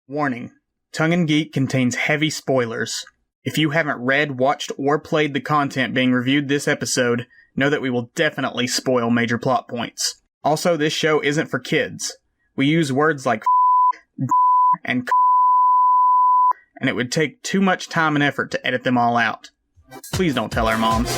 Warning. Tongue and Geek contains heavy spoilers. If you haven't read, watched, or played the content being reviewed this episode, know that we will definitely spoil major plot points. Also, this show isn't for kids. We use words like and and it would take too much time and effort to edit them all out. Please don't tell our moms.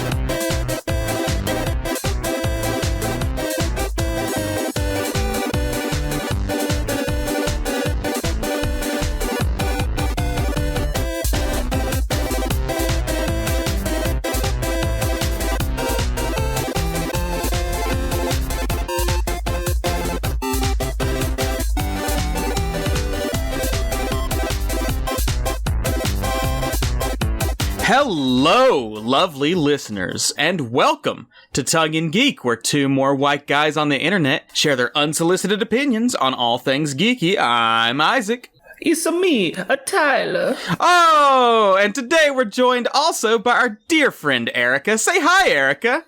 Hello, lovely listeners, and welcome to Tongue and Geek, where two more white guys on the internet share their unsolicited opinions on all things geeky. I'm Isaac. It's me, Tyler. Oh, and today we're joined also by our dear friend Erika. Say hi, Erika.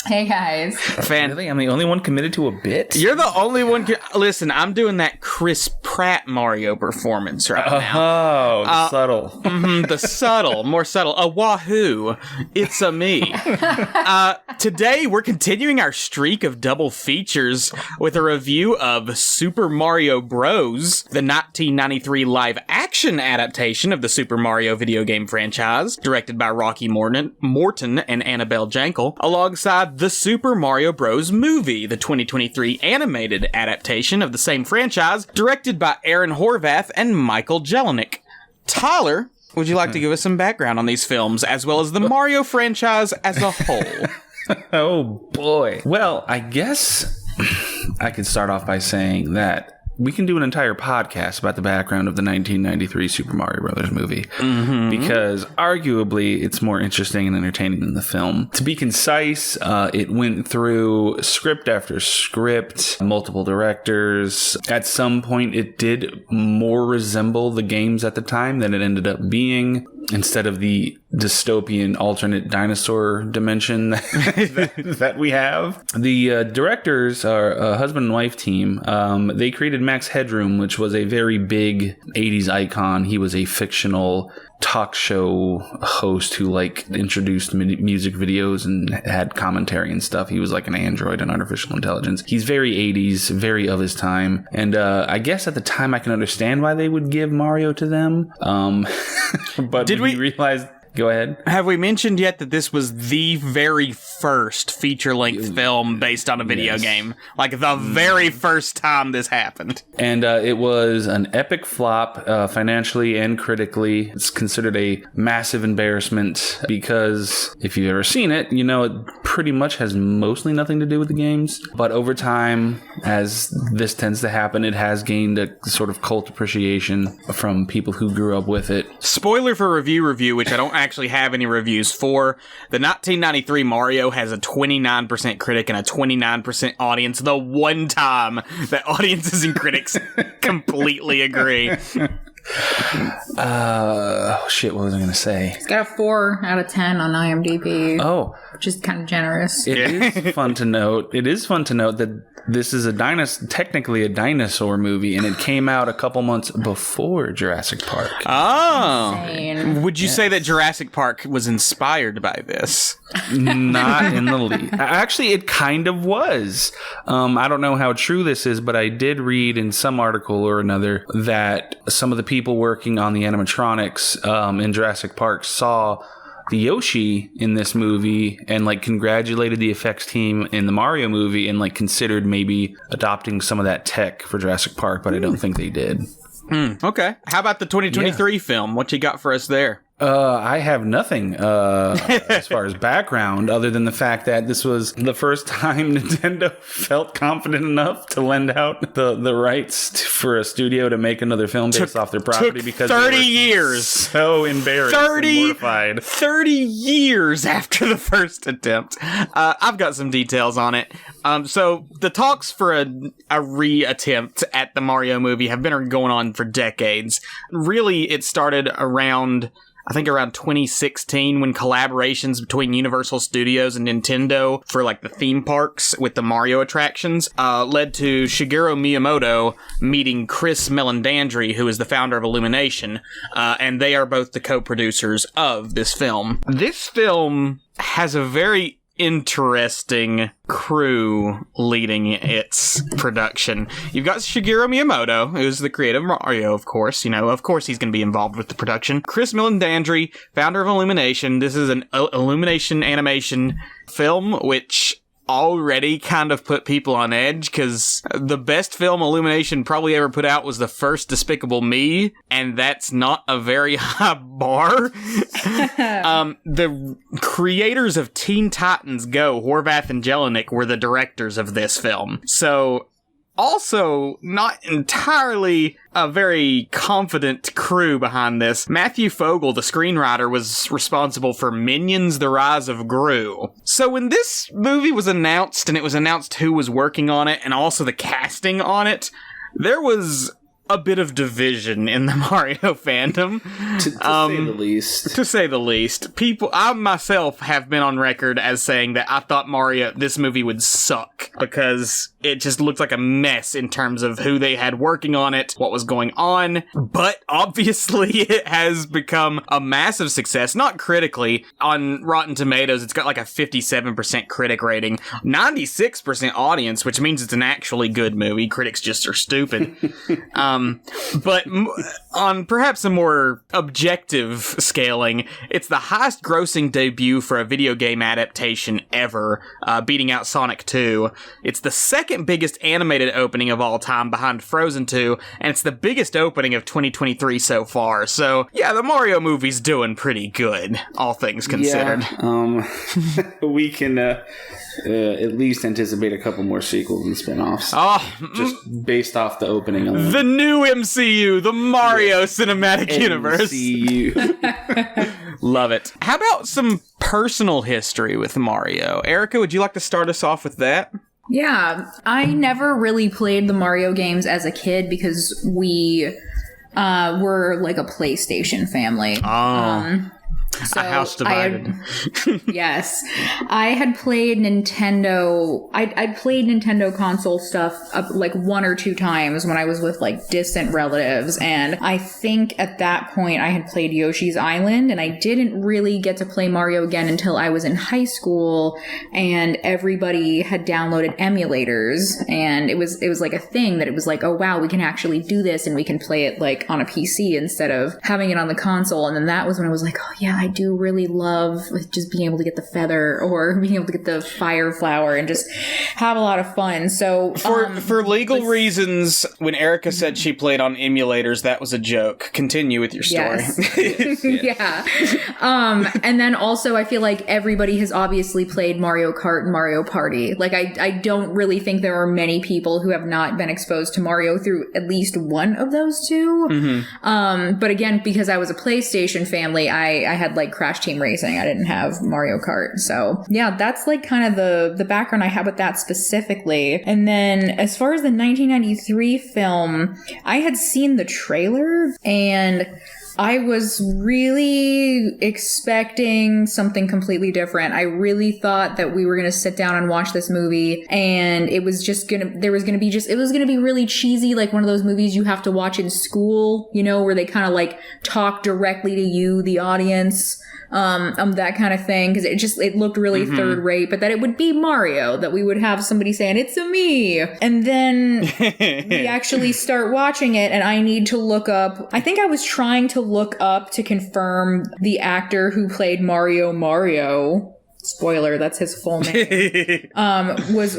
Hey, guys. Really? I'm the only one committed to a bit? You're the only one. Listen, I'm doing that Chris Pratt Mario performance right now. Oh, subtle. The subtle, more subtle. A wahoo. It's a me. Today, we're continuing our streak of double features with a review of Super Mario Bros., the 1993 live-action adaptation of the Super Mario video game franchise, directed by Rocky Morton and Annabelle Jankel, alongside the Super Mario Bros. Movie, the 2023 animated adaptation of the same franchise, directed by Aaron Horvath and Michael Jelenic. Tyler, would you like to give us some background on these films, as well as the Mario franchise as a whole? Oh, boy. Well, I guess I could start off by saying that we can do an entire podcast about the background of the 1993 Super Mario Bros. Movie, because arguably it's more interesting and entertaining than the film. To be concise, it went through script after script, multiple directors. At some point, it did more resemble the games at the time than it ended up being, instead of the dystopian alternate dinosaur dimension that we have. The directors are a husband and wife team. They created Max Headroom, which was a very big 80s icon. He was a fictional talk show host who introduced music videos and had commentary and stuff. He was like an android and artificial intelligence. He's very 80s, very of his time. And I guess at the time I can understand why they would give Mario to them. But did we realize... Go ahead. Have we mentioned yet that this was the very first feature-length film based on a video game? Like, the very first time this happened. And it was an epic flop, financially and critically. It's considered a massive embarrassment because, if you've ever seen it, you know it pretty much has mostly nothing to do with the games. But over time, as this tends to happen, it has gained a sort of cult appreciation from people who grew up with it. Spoiler for review, which I don't actually have any reviews for. The 1993 Mario has a 29% critic and a 29% audience. The one time that audiences and critics completely agree. Shit, what was I going to say? It's got a 4 out of 10 on IMDb. Oh. Which is kind of generous. It is fun to note. It is fun to note that this is technically a dinosaur movie, and it came out a couple months before Jurassic Park. Oh. Insane. Would you say that Jurassic Park was inspired by this? Not in the least. Actually, it kind of was. I don't know how true this is, but I did read in some article or another that some of the people working on the animatronics in Jurassic Park saw the Yoshi in this movie and congratulated the effects team in the Mario movie and considered maybe adopting some of that tech for Jurassic Park, but I don't think they did. Okay. How about the 2023 film? What you got for us there? I have nothing as far as background other than the fact that this was the first time Nintendo felt confident enough to lend out the rights for a studio to make another film based off their property because 30 years. So embarrassed and mortified. 30 years after the first attempt. I've got some details on it. So the talks for a re-attempt at the Mario movie have been going on for decades. Really, it started around I think around 2016 when collaborations between Universal Studios and Nintendo for like the theme parks with the Mario attractions led to Shigeru Miyamoto meeting Chris Meledandri, who is the founder of Illumination, and they are both the co-producers of this film. This film has a very interesting crew leading its production. You've got Shigeru Miyamoto, who's the creator of Mario, of course. Of course he's going to be involved with the production. Chris Meledandri, founder of Illumination. This is an Illumination animation film, which already kind of put people on edge, because the best film Illumination probably ever put out was the first Despicable Me, and that's not a very high bar. The creators of Teen Titans Go, Horvath and Jelinek, were the directors of this film. So, also not entirely a very confident crew behind this. Matthew Fogel, the screenwriter, was responsible for Minions: The Rise of Gru. So when this movie was announced, and it was announced who was working on it, and also the casting on it, there was a bit of division in the Mario fandom. To say the least. To say the least. I myself have been on record as saying that I thought this movie would suck, because it just looked like a mess in terms of who they had working on it, what was going on. But obviously it has become a massive success, not critically. On Rotten Tomatoes, it's got like a 57% critic rating, 96% audience, which means it's an actually good movie. Critics just are stupid. But on perhaps a more objective scaling, it's the highest grossing debut for a video game adaptation ever, beating out Sonic 2. It's the second biggest animated opening of all time behind Frozen 2, and it's the biggest opening of 2023 so far. So, yeah, the Mario movie's doing pretty good, all things considered. Yeah, we can at least anticipate a couple more sequels and spin-offs. Just based off the opening alone. The new MCU, the Mario Cinematic Universe. Love it. How about some personal history with Mario? Erika, would you like to start us off with that? Yeah, I never really played the Mario games as a kid because we were like a PlayStation family. So a house divided. Yes. I had played Nintendo. I'd played Nintendo console stuff like one or two times when I was with like distant relatives. And I think at that point I had played Yoshi's Island, and I didn't really get to play Mario again until I was in high school, and everybody had downloaded emulators, and it was like a thing that it was like, oh wow, we can actually do this, and we can play it like on a PC instead of having it on the console. And then that was when I was like, oh yeah, I do really love just being able to get the feather or being able to get the fire flower and just have a lot of fun. So for legal reasons, when Erika said she played on emulators, that was a joke. Continue with your story. Yes. Yeah. And then also I feel like everybody has obviously played Mario Kart and Mario Party. Like I don't really think there are many people who have not been exposed to Mario through at least one of those two. Mm-hmm. But again, because I was a PlayStation family, I had like Crash Team Racing. I didn't have Mario Kart. So yeah, that's like kind of the background I have with that specifically. And then as far as the 1993 film, I had seen the trailer and I was really expecting something completely different. I really thought that we were going to sit down and watch this movie and it was going to be really cheesy, like one of those movies you have to watch in school, you know, where they kind of like talk directly to you, the audience. That kind of thing, because it looked really third rate, but that it would be Mario, that we would have somebody saying, "It's a me," and then we actually start watching it, and I need to look up. I think I was trying to look up to confirm the actor who played Mario. Spoiler, that's his full name. Was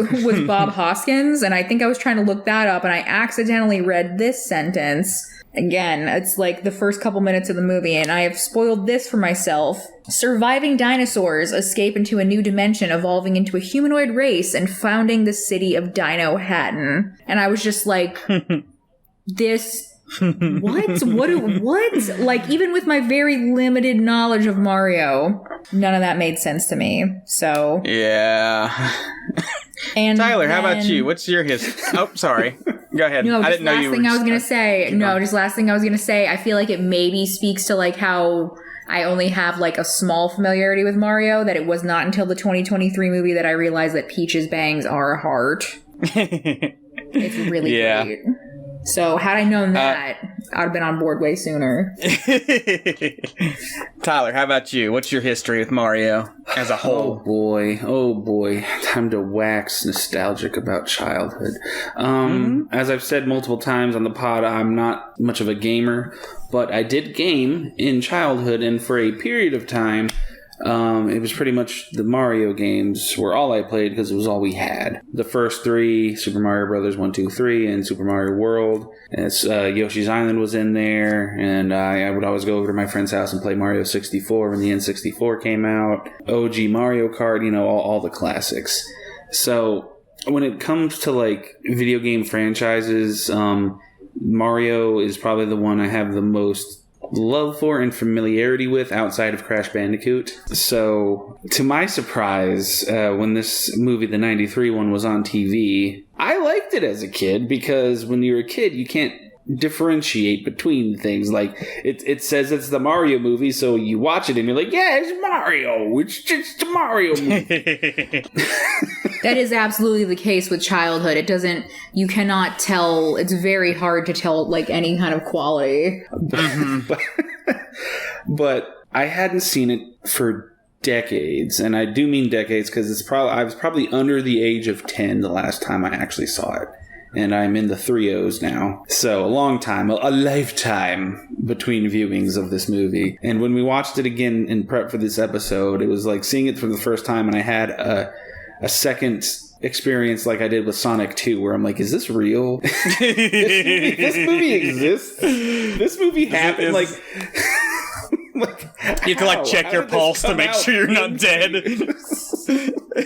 Bob Hoskins, and I think I was trying to look that up, and I accidentally read this sentence. Again, it's like the first couple minutes of the movie, and I have spoiled this for myself. Surviving dinosaurs escape into a new dimension, evolving into a humanoid race and founding the city of Dino Hatton. And I was just like, this... What? What? Like, even with my very limited knowledge of Mario, none of that made sense to me. So... Yeah. And Tyler, how about you? What's your history? Oh, sorry. Go ahead. No, I didn't know you were... Just last thing I was going to say, I feel like it maybe speaks to like how I only have like a small familiarity with Mario, that it was not until the 2023 movie that I realized that Peach's bangs are a heart. It's really great. So had I known that, I'd have been on board way sooner. Tyler, how about you? What's your history with Mario as a whole? Oh boy. Time to wax nostalgic about childhood. As I've said multiple times on the pod, I'm not much of a gamer, but I did game in childhood, and for a period of time, it was pretty much the Mario games were all I played because it was all we had. The first three, Super Mario Brothers 1, 2, 3, and Super Mario World. Yoshi's Island was in there, and I would always go over to my friend's house and play Mario 64 when the N64 came out. OG Mario Kart, all the classics. So when it comes to like video game franchises, Mario is probably the one I have the most love for and familiarity with outside of Crash Bandicoot. So, to my surprise, when this movie, the 93 one, was on TV, I liked it as a kid because when you're a kid, you can't differentiate between things. Like, it says it's the Mario movie, so you watch it and you're like, yeah, it's Mario. It's just a Mario movie. That is absolutely the case with childhood. You cannot tell, it's very hard to tell, like, any kind of quality. But I hadn't seen it for decades, and I do mean decades because I was probably under the age of 10 the last time I actually saw it. And I'm in the 3-0s now. So a long time, a lifetime between viewings of this movie. And when we watched it again in prep for this episode, it was like seeing it for the first time, and I had a second experience like I did with Sonic 2, where I'm like, is this real? this movie exists? This movie happened? Like you can like check your pulse to make sure you're not dead.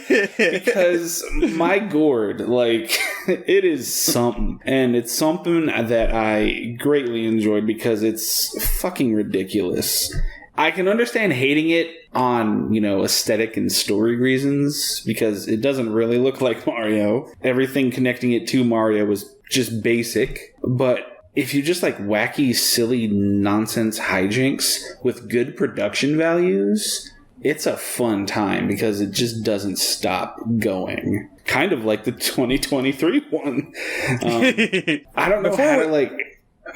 Because my gourd, like, it is something. And it's something that I greatly enjoyed because it's fucking ridiculous. I can understand hating it on, aesthetic and story reasons because it doesn't really look like Mario. Everything connecting it to Mario was just basic. But if you just like wacky, silly, nonsense hijinks with good production values, it's a fun time because it just doesn't stop going. Kind of like the 2023 one. I don't know how to like...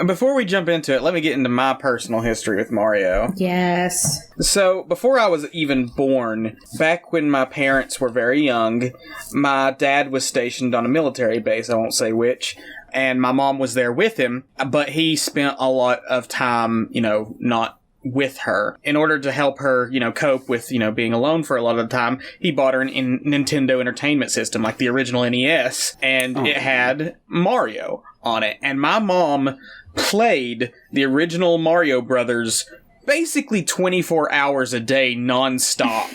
Before we jump into it, let me get into my personal history with Mario. Yes. So, before I was even born, back when my parents were very young, my dad was stationed on a military base, I won't say which, and my mom was there with him, but he spent a lot of time, not with her. In order to help her, cope with, being alone for a lot of the time, he bought her an Nintendo Entertainment System, like the original NES, and it had Mario on it. And my mom played the original Mario Brothers basically 24 hours a day, nonstop.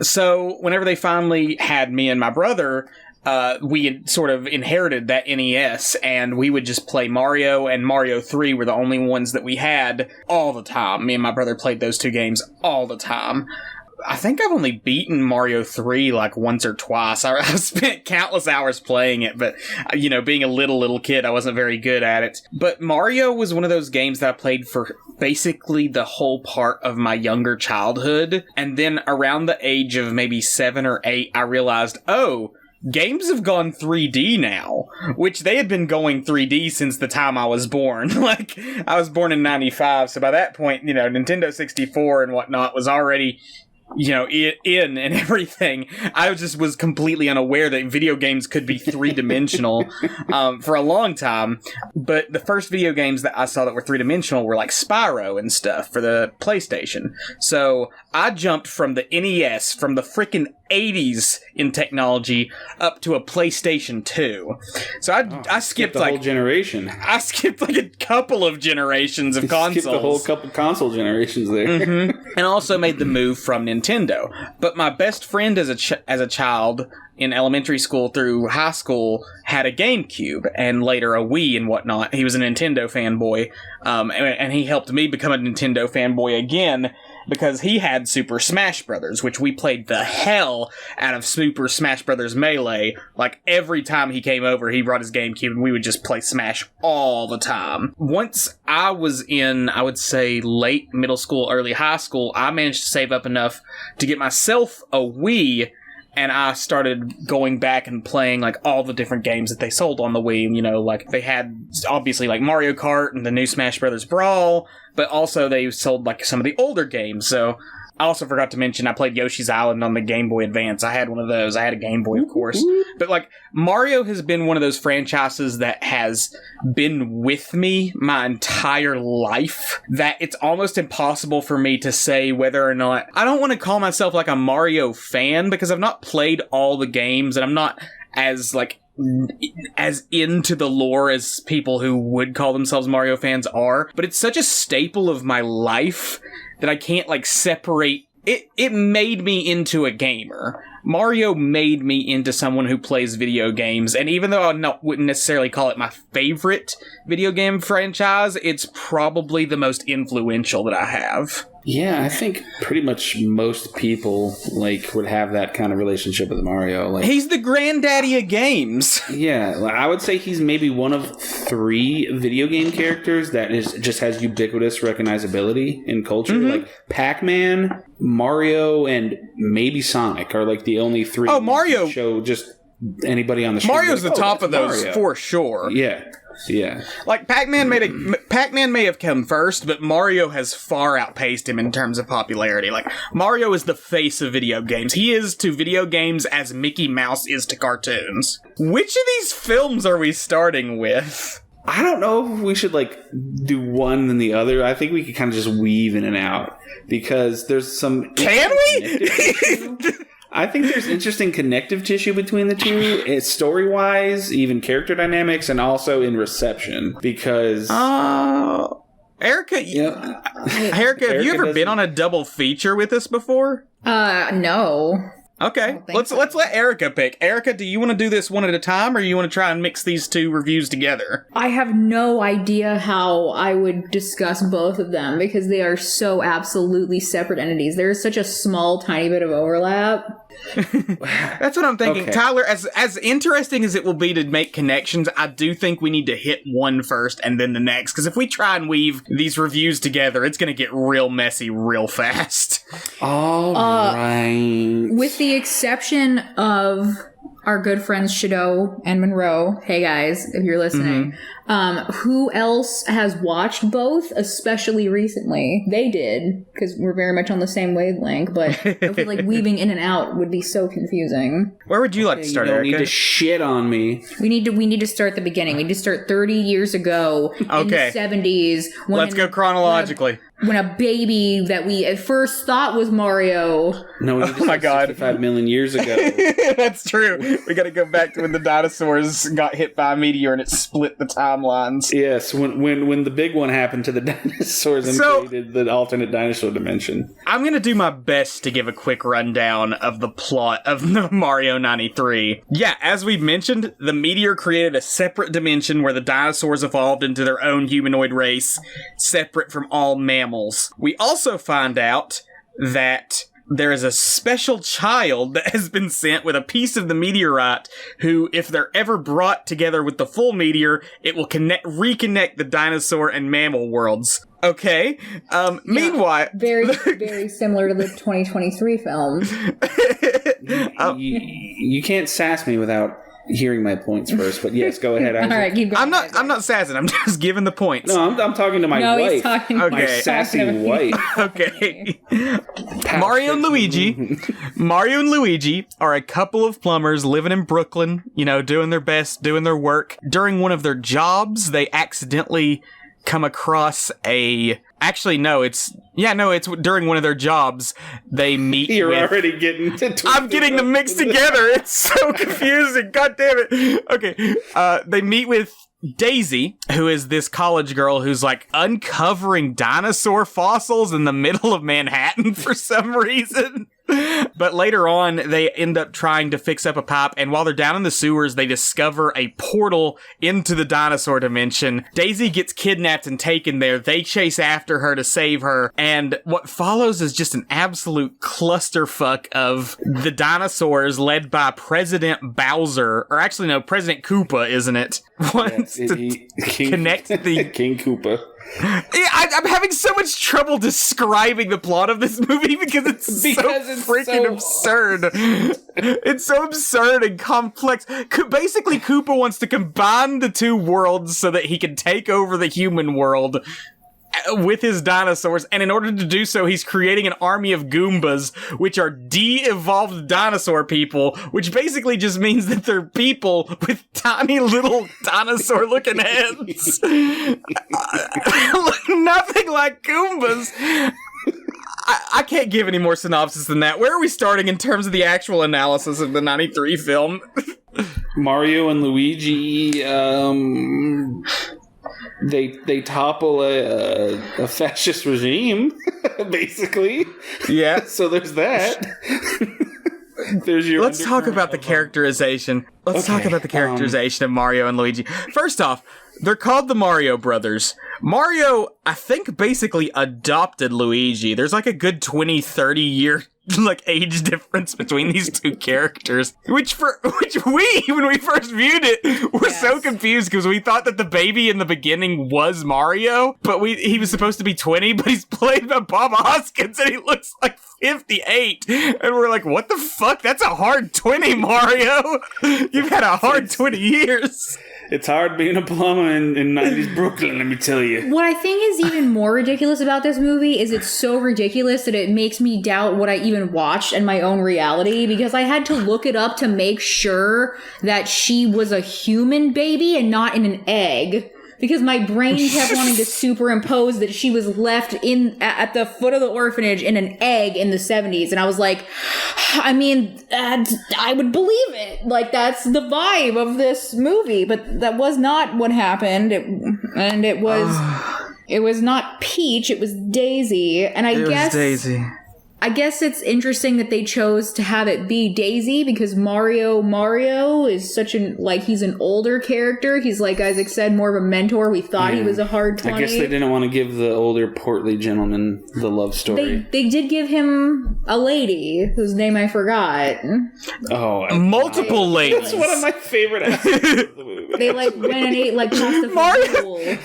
So whenever they finally had me and my brother, we had sort of inherited that NES, and we would just play Mario, and Mario 3 were the only ones that we had all the time. Me and my brother played those two games all the time. I think I've only beaten Mario 3 like once or twice. I spent countless hours playing it, but, being a little kid, I wasn't very good at it. But Mario was one of those games that I played for basically the whole part of my younger childhood. And then around the age of maybe 7 or 8, I realized, games have gone 3D now, which they had been going 3D since the time I was born. Like, I was born in 95, so by that point, Nintendo 64 and whatnot was already, in and everything. I just was completely unaware that video games could be three-dimensional for a long time. But the first video games that I saw that were three-dimensional were like Spyro and stuff for the PlayStation. So I jumped from the NES, from the frickin' 80s in technology, up to a PlayStation 2. So I skipped like a whole generation. I skipped like a couple of generations of consoles. Skipped the whole couple console generations there. Mm-hmm. And also made the move from Nintendo. But my best friend as a child in elementary school through high school had a GameCube and later a Wii and whatnot. He was a Nintendo fanboy, and he helped me become a Nintendo fanboy again. because he had Super Smash Brothers, which we played the hell out of Super Smash Brothers Melee. Like, every time he came over, he brought his GameCube, and we would just play Smash all the time. Once I was in, I would say, late middle school, early high school, I managed to save up enough to get myself a Wii, and I started going back and playing, like, all the different games that they sold on the Wii. You know, like, they had, obviously, like, Mario Kart and the new Smash Brothers Brawl, but also they sold, like, some of the older games. So I also forgot to mention I played Yoshi's Island on the Game Boy Advance. I had one of those. I had a Game Boy, of course. But, like, Mario has been one of those franchises that has been with me my entire life, that it's almost impossible for me to say whether or not... I don't want to call myself, like, a Mario fan, because I've not played all the games, and I'm not as, like, as into the lore as people who would call themselves Mario fans are, but it's such a staple of my life that I can't, like, separate. It made me into a gamer. Mario made me into someone who plays video games, and even though I wouldn't necessarily call it my favorite video game franchise, it's probably the most influential that I have. Yeah, I think pretty much most people, like, would have that kind of relationship with Mario. Like, he's the granddaddy of games. Yeah, I would say he's maybe one of 3 video game characters that just has ubiquitous recognizability in culture. Like, Pac-Man, Mario, and maybe Sonic are, like, the only 3 Mario show just anybody on the street. Mario's like, the top of those, Mario. for sure. Yeah. Yeah. Like, Pac-Man may have come first, but Mario has far outpaced him in terms of popularity. Like, Mario is the face of video games. He is to video games as Mickey Mouse is to cartoons. Which of these films are we starting with? I don't know if we should, like, do one than the other. I think we could kind of just weave in and out, because there's some... Can we? I think there's interesting connective tissue between the two. It's story-wise, even character dynamics, and also in reception. Because... Erika, Erika, have you ever been on a double feature with us before? No. Okay, let's let Erika pick. Erika, do you want to do this one at a time, or you want to try and mix these 2 reviews together? I have no idea how I would discuss both of them, because they are so absolutely separate entities. There is such a small, tiny bit of overlap. That's what I'm thinking. Okay. Tyler, as interesting as it will be to make connections, I do think we need to hit one first and then the next, because if we try and weave these reviews together, it's going to get real messy real fast. All right. With the exception of our good friends Shadow and Monroe, hey guys, if you're listening, who else has watched both, especially recently? They did, because we're very much on the same wavelength, but I feel like weaving in and out would be so confusing. Where would you like to start, Erika? You don't need to shit on me. We need to start the beginning. We need to start 30 years ago in the 70s. Let's go chronologically. When a baby that we at first thought was Mario. No, oh my god, 65 million years ago. That's true. We got to go back to when the dinosaurs got hit by a meteor and it split the timelines. Yes, when the big one happened to the dinosaurs and created the alternate dinosaur dimension. I'm going to do my best to give a quick rundown of the plot of the Mario 93. Yeah, as we mentioned, the meteor created a separate dimension where the dinosaurs evolved into their own humanoid race, separate from all mammals. We also find out that there is a special child that has been sent with a piece of the meteorite who, if they're ever brought together with the full meteor, it will reconnect the dinosaur and mammal worlds. Okay. Meanwhile... Very, very similar to the 2023 films. You can't sass me without hearing my points first, but yes, go ahead. All right, keep going. I'm not sassing. I'm just giving the points. No, I'm talking to my wife. He's talking to my sassy wife. Okay. Mario and Luigi are a couple of plumbers living in Brooklyn, doing their best, doing their work. During one of their jobs, they accidentally come across it's during one of their jobs, they meet already getting I'm getting them mixed together. It's so confusing. God damn it. Okay. They meet with Daisy, who is this college girl who's, like, uncovering dinosaur fossils in the middle of Manhattan for some reason. But later on, they end up trying to fix up a pipe, and while they're down in the sewers, they discover a portal into the dinosaur dimension. Daisy gets kidnapped and taken there. They chase after her to save her, and what follows is just an absolute clusterfuck of the dinosaurs led by President Bowser, or actually no, President Koopa, isn't it? Wants to connect the... King Koopa. I'm having so much trouble describing the plot of this movie because it's freaking absurd. It's so absurd and complex. Basically, Koopa wants to combine the two worlds so that he can take over the human world with his dinosaurs, and in order to do so, he's creating an army of Goombas, which are de-evolved dinosaur people, which basically just means that they're people with tiny little dinosaur-looking heads. Nothing like Goombas. I can't give any more synopsis than that. Where are we starting in terms of the actual analysis of the 93 film? Mario and Luigi, They topple a fascist regime, basically. Yeah. So there's that. There's your. Let's talk about the characterization. Let's talk about the characterization of Mario and Luigi. First off, they're called the Mario Brothers. Mario, I think, basically adopted Luigi. There's like a good 20, 30 year age difference between these two characters, which we, when we first viewed it, were so confused because we thought that the baby in the beginning was Mario, but he was supposed to be 20, but he's played by Bob Hoskins and he looks like 58, and we're like, what the fuck? That's a hard 20, Mario. You've had a hard 20 years. It's hard being a plumber in 90s Brooklyn, let me tell you. What I think is even more ridiculous about this movie is it's so ridiculous that it makes me doubt what I even watched and my own reality, because I had to look it up to make sure that she was a human baby and not in an egg. Because my brain kept wanting to superimpose that she was left at the foot of the orphanage in an egg in the 70s. And I was like, I mean, I would believe it. Like, that's the vibe of this movie. But that was not what happened. It was not Peach, it was Daisy. And I guess it's interesting that they chose to have it be Daisy, because Mario is such he's an older character. He's, like Isaac said, more of a mentor. We thought he was a hard 20. I guess they didn't want to give the older, portly gentleman the love story. They did give him a lady whose name I forgot. Multiple ladies. That's one of my favorite aspects of the movie. They went and ate pasta Mario.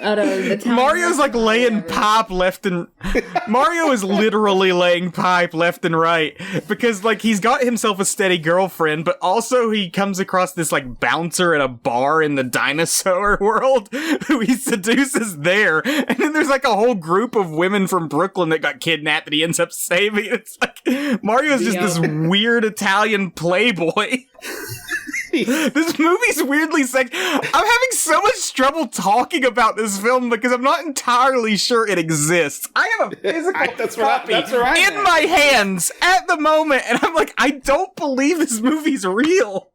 Out of the town. Mario's laying pipe left and Mario is literally laying pipe left and right because he's got himself a steady girlfriend, but also he comes across this bouncer at a bar in the dinosaur world who he seduces there, and then there's a whole group of women from Brooklyn that got kidnapped that he ends up saving. It's Mario's just this weird Italian playboy. This movie's weirdly sexy. I'm having so much trouble talking about this film because I'm not entirely sure it exists. I have a physical copy in my hands at the moment, and I'm I don't believe this movie's real.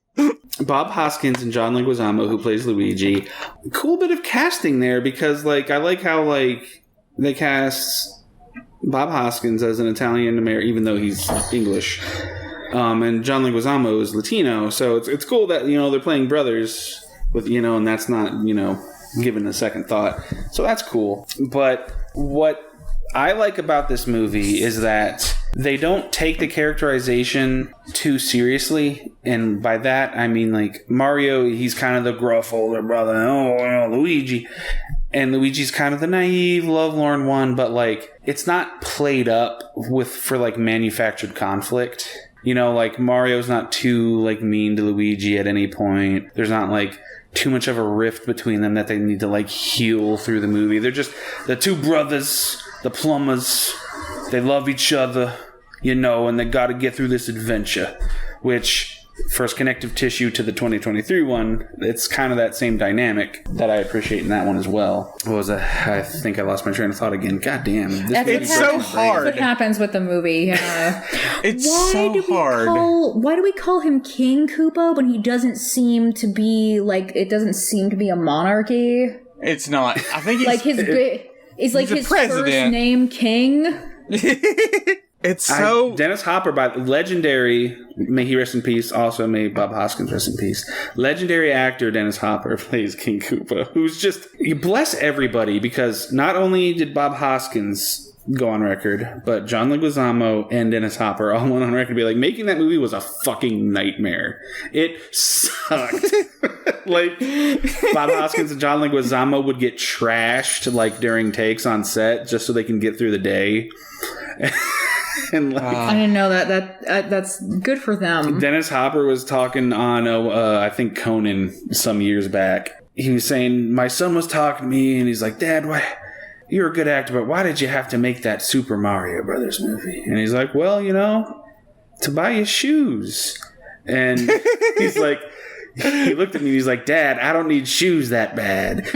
Bob Hoskins and John Leguizamo, who plays Luigi, cool bit of casting there, because I like how they cast Bob Hoskins as an Italian American, even though he's English. And John Leguizamo is Latino, so it's cool that, they're playing brothers with, and that's not, given a second thought. So that's cool. But what I like about this movie is that they don't take the characterization too seriously. And by that, I mean, Mario, he's kind of the gruff older brother. Luigi. And Luigi's kind of the naive, lovelorn one, but, it's not played up for manufactured conflict. Mario's not too, mean to Luigi at any point. There's not, too much of a rift between them that they need to, heal through the movie. They're just the two brothers, the plumbers. They love each other, and they got to get through this adventure. Which, first connective tissue to the 2023 one, it's kind of that same dynamic that I appreciate in that one as well. What was that? I think I lost my train of thought again. God damn. It's so hard. That's what happens with the movie. It's so hard. Why do we call him King Koopa when he doesn't seem to be, it doesn't seem to be a monarchy? It's not. I think he's... his first name King? It's so... Dennis Hopper, by legendary, may he rest in peace, also may Bob Hoskins rest in peace. Legendary actor Dennis Hopper plays King Koopa, who's just... You bless everybody, because not only did Bob Hoskins go on record, but John Leguizamo and Dennis Hopper all went on record to be like, making that movie was a fucking nightmare. It sucked. Like, Bob Hoskins and John Leguizamo would get trashed, like, during takes on set, just so they can get through the day. And like, I didn't know that's good for them. Dennis Hopper was talking on, I think Conan some years back. He was saying, my son was talking to me, and he's like, Dad, why... You're a good actor, but why did you have to make that Super Mario Brothers movie? And he's like, well, to buy you shoes. And he's like, he looked at me and he's like, Dad, I don't need shoes that bad.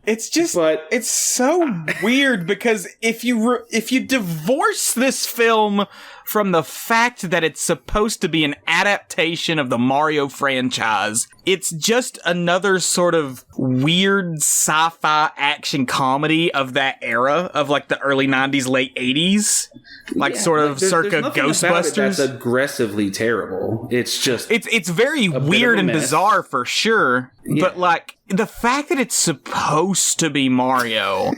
It's just, it's so weird because if you divorce this film from the fact that it's supposed to be an adaptation of the Mario franchise, it's just another sort of weird sci-fi action comedy of that era of like the early 90s, late 80s. Like sort of circa Ghostbusters. That's aggressively terrible. It's just... It's very weird and bizarre for sure. Yeah. But like, the fact that it's supposed to be Mario...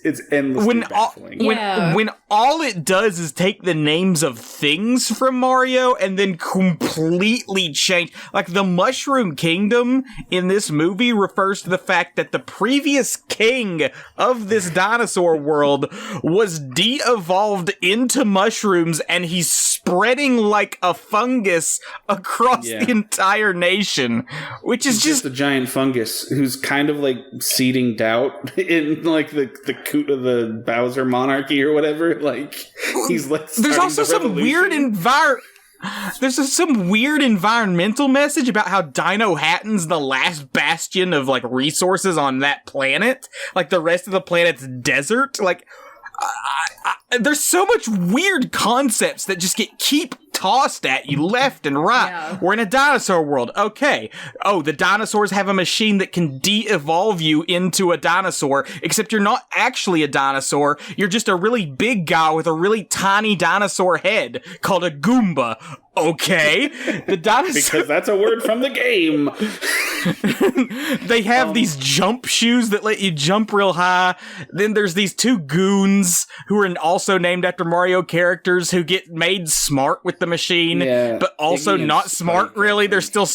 It's endlessly baffling. When all it does is take the names of things from Mario and then completely change. Like, the Mushroom Kingdom in this movie refers to the fact that the previous king of this dinosaur world was de-evolved into mushrooms, and he's spreading like a fungus across the entire nation, which is just a giant fungus who's kind of like seeding doubt in like the Bowser monarchy or whatever. Like, he's like, there's also some weird There's some weird environmental message about how Dino Hatton's the last bastion of like resources on that planet. Like, the rest of the planet's desert. Like, there's so much weird concepts that just keep tossed at you left and right. Yeah. We're in a dinosaur world. Okay. Oh, the dinosaurs have a machine that can de-evolve you into a dinosaur, except you're not actually a dinosaur. You're just a really big guy with a really tiny dinosaur head called a Goomba. Okay. The dinosaur... Because that's a word from the game. They have these jump shoes that let you jump real high. Then there's these two goons who are also named after Mario characters who get made smart with the machine, but also not smart, really. They're still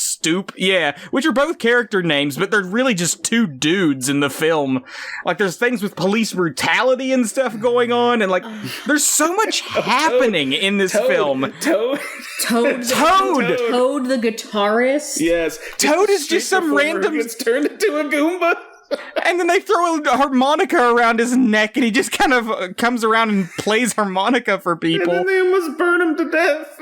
which are both character names, but they're really just two dudes in the film. Like, there's things with police brutality and stuff going on, and like, there's so much happening in this film. Toad the guitarist. Yes. Toad is just some random... Gets turned into a Goomba. And then they throw a harmonica around his neck, and he just kind of comes around and plays harmonica for people. And then they almost burn him to death.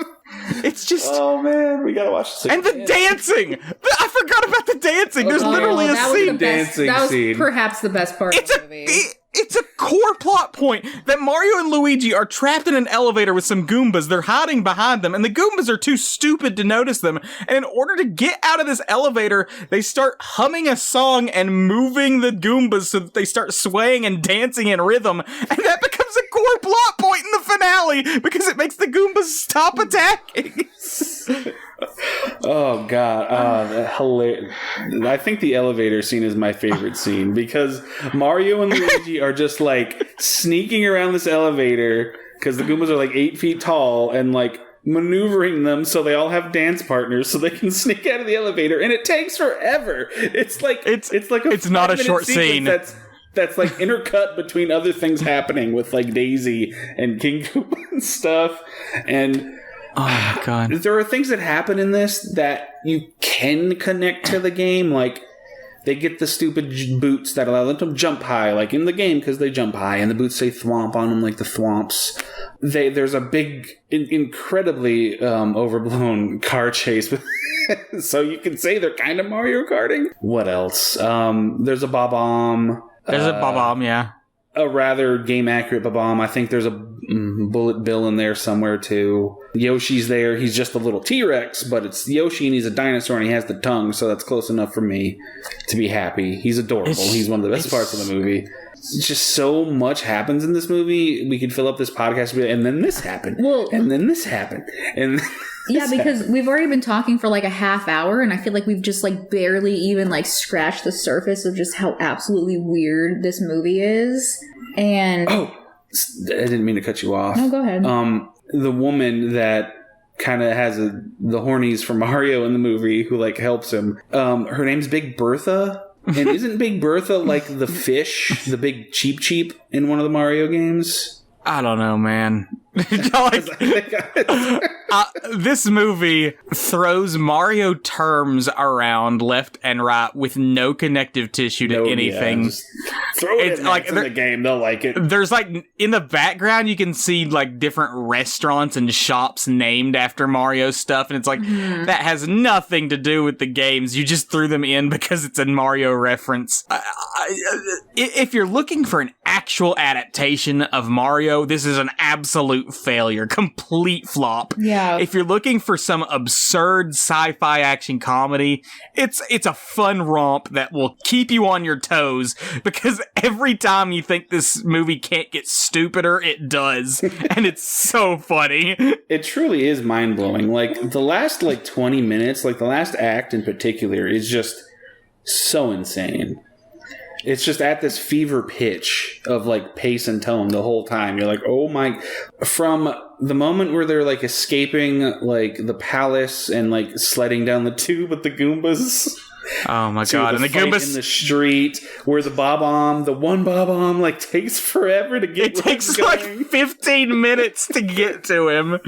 It's just... Oh, man. We gotta watch this again. And the dancing! I forgot about the dancing. There's literally a scene. That was perhaps the best part of the movie. It's a core plot point that Mario and Luigi are trapped in an elevator with some Goombas. They're hiding behind them, and the Goombas are too stupid to notice them. And in order to get out of this elevator, they start humming a song and moving the Goombas so that they start swaying and dancing in rhythm. And that becomes a core plot point in the finale because it makes the Goombas stop attacking. Oh god, hilarious. I think the elevator scene is my favorite scene because Mario and Luigi are just like sneaking around this elevator because the Goombas are like 8 feet tall and like maneuvering them so they all have dance partners so they can sneak out of the elevator, and it takes forever. It's like it's not a short scene. That's like intercut between other things happening with like Daisy and King Koopa and stuff. And oh my god. There are things that happen in this that you can connect to the game. Like, they get the stupid boots that allow them to jump high, like in the game, because they jump high, and the boots say thwomp on them, like the thwomps. There's a big, incredibly overblown car chase. So you can say they're kind of Mario Karting. What else? There's a Bob-omb. There's a Bob-omb, yeah. A rather game-accurate Bob-omb. I think there's a Bullet Bill in there somewhere, too. Yoshi's there. He's just a little T-Rex, but it's Yoshi, and he's a dinosaur, and he has the tongue, so that's close enough for me to be happy. He's adorable. He's one of the best parts of the movie. just so much happens in this movie. We could fill up this podcast and then this happened. And then this happened. And yeah, because we've already been talking for like a half hour, and I feel like we've just like barely even like scratched the surface of just how absolutely weird this movie is. And I didn't mean to cut you off. No, go ahead. The woman that kind of has the hornies for Mario in the movie who like helps him. Her name's Big Bertha. And isn't Big Bertha like the fish, the big cheap in one of the Mario games? I don't know, man. This movie throws Mario terms around left and right with no connective tissue to anything. Yeah, throw it in the game, they'll like it. There's like, in the background, you can see like different restaurants and shops named after Mario stuff, and it's like, that has nothing to do with the games. You just threw them in because it's a Mario reference. If you're looking for an actual adaptation of Mario, this is an absolute failure. Complete flop. Yeah. If you're looking for some absurd sci-fi action comedy, it's a fun romp that will keep you on your toes, because every time you think this movie can't get stupider, it does. And it's so funny. It truly is mind-blowing. Like, the last 20 minutes, like the last act in particular, is just so insane. It's just at this fever pitch of like pace and tone the whole time. You're like, oh my... From the moment where they're like escaping like the palace and like sledding down the tube with the Goombas. Oh my god! And the Goombas in the street where the one Bob-omb like takes forever to get. It takes like 15 minutes to get to him.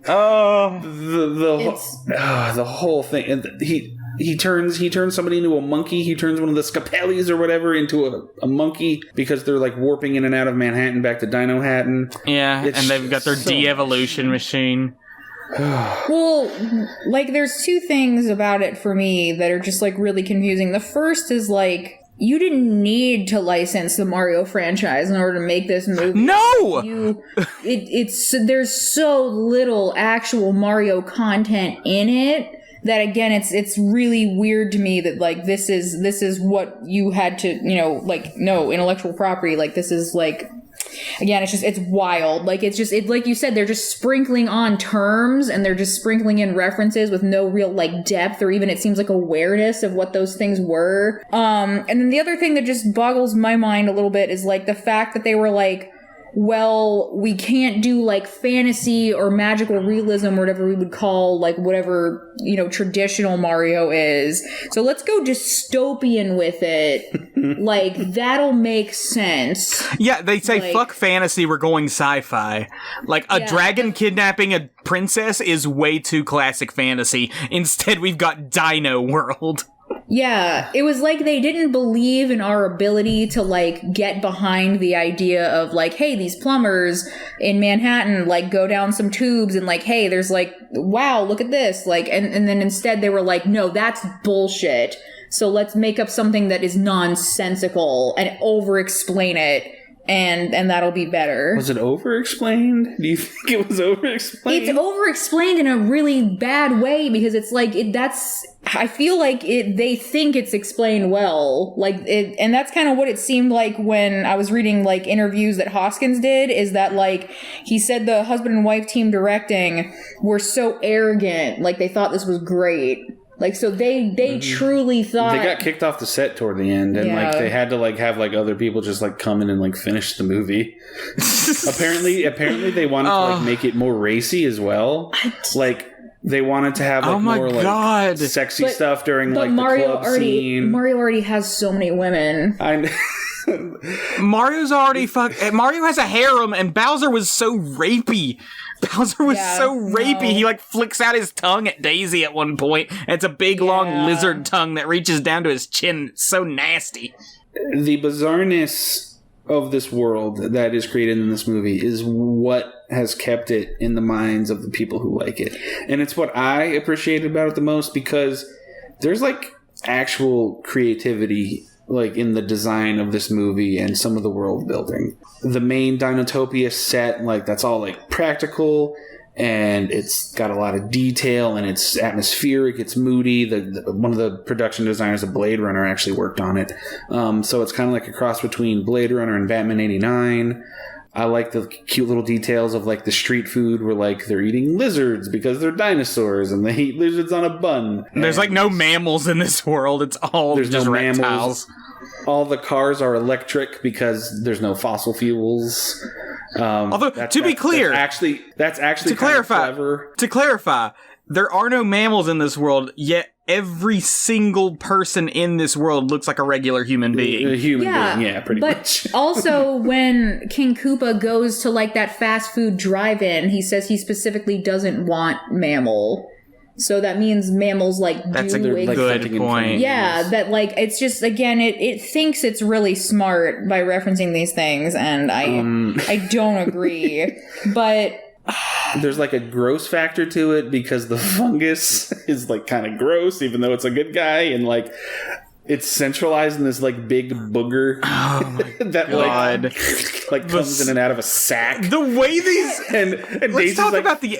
Oh, the whole thing, and he turns somebody into a monkey. He turns one of the Scapelis or whatever into a monkey because they're like warping in and out of Manhattan back to Dino Hatton. Yeah, and they've got their de-evolution machine. Well, like, there's two things about it for me that are just like really confusing. The first is like, you didn't need to license the Mario franchise in order to make this movie. No! There's so little actual Mario content in it that, again, it's really weird to me that like this is what you had to, like, no, intellectual property, like, this is like, again, it's wild. Like, like you said, they're just sprinkling on terms and they're just sprinkling in references with no real like depth or even, it seems like, awareness of what those things were. And then the other thing that just boggles my mind a little bit is like the fact that they were like, well, we can't do like fantasy or magical realism or whatever we would call like whatever, traditional Mario is. So let's go dystopian with it. Like, that'll make sense. Yeah, they say, like, fuck fantasy, we're going sci-fi. Like, a dragon kidnapping a princess is way too classic fantasy. Instead, we've got Dino World. Yeah, it was like they didn't believe in our ability to, like, get behind the idea of, like, hey, these plumbers in Manhattan, like, go down some tubes and, like, hey, there's, like, wow, look at this. Like, and then instead they were like, no, that's bullshit. So let's make up something that is nonsensical and over-explain it. And that'll be better. Was it over-explained? Do you think it was over-explained? It's over-explained in a really bad way because it's like, I feel like they think it's explained well. Like, and that's kind of what it seemed like when I was reading, like, interviews that Hoskins did, is that, like, he said the husband and wife team directing were so arrogant. Like, they thought this was great. Like, so they truly thought... They got kicked off the set toward the end, and, like, they had to, like, have, like, other people just, like, come in and, like, finish the movie. Apparently they wanted to, like, make it more racy as well. Like, they wanted to have, like, more, like, sexy stuff during, like, the club scene. Mario already has so many women. Mario has a harem, and Bowser was so rapey. He like flicks out his tongue at Daisy at one point, and it's a big long lizard tongue that reaches down to his chin. It's so nasty. The bizarreness of this world that is created in this movie is what has kept it in the minds of the people who like it. And it's what I appreciate about it the most, because there's like actual creativity like in the design of this movie and some of the world building. The main Dinotopia set, like, that's all like practical. and it's got a lot of detail, and it's atmospheric, it's moody. One of the production designers of Blade Runner actually worked on it. So it's kind of like a cross between Blade Runner and Batman 89. I like the cute little details of like the street food where like they're eating lizards because they're dinosaurs and they eat lizards on a bun. There's like no mammals in this world. It's all just reptiles. Mammals. All the cars are electric because there's no fossil fuels. Although, to be clear, that's actually clever. To clarify, there are no mammals in this world, yet every single person in this world looks like a regular human being. A human being, pretty much. But also, when King Koopa goes to like that fast food drive-in, he says he specifically doesn't want mammal. So that means mammals that's a good point. Yeah, that like it's just again it thinks it's really smart by referencing these things, and I don't agree. But there's like a gross factor to it because the fungus is like kind of gross, even though it's a good guy, and like it's centralized in this like big booger that God. like comes in and out of a sack. The way these and let's talk about the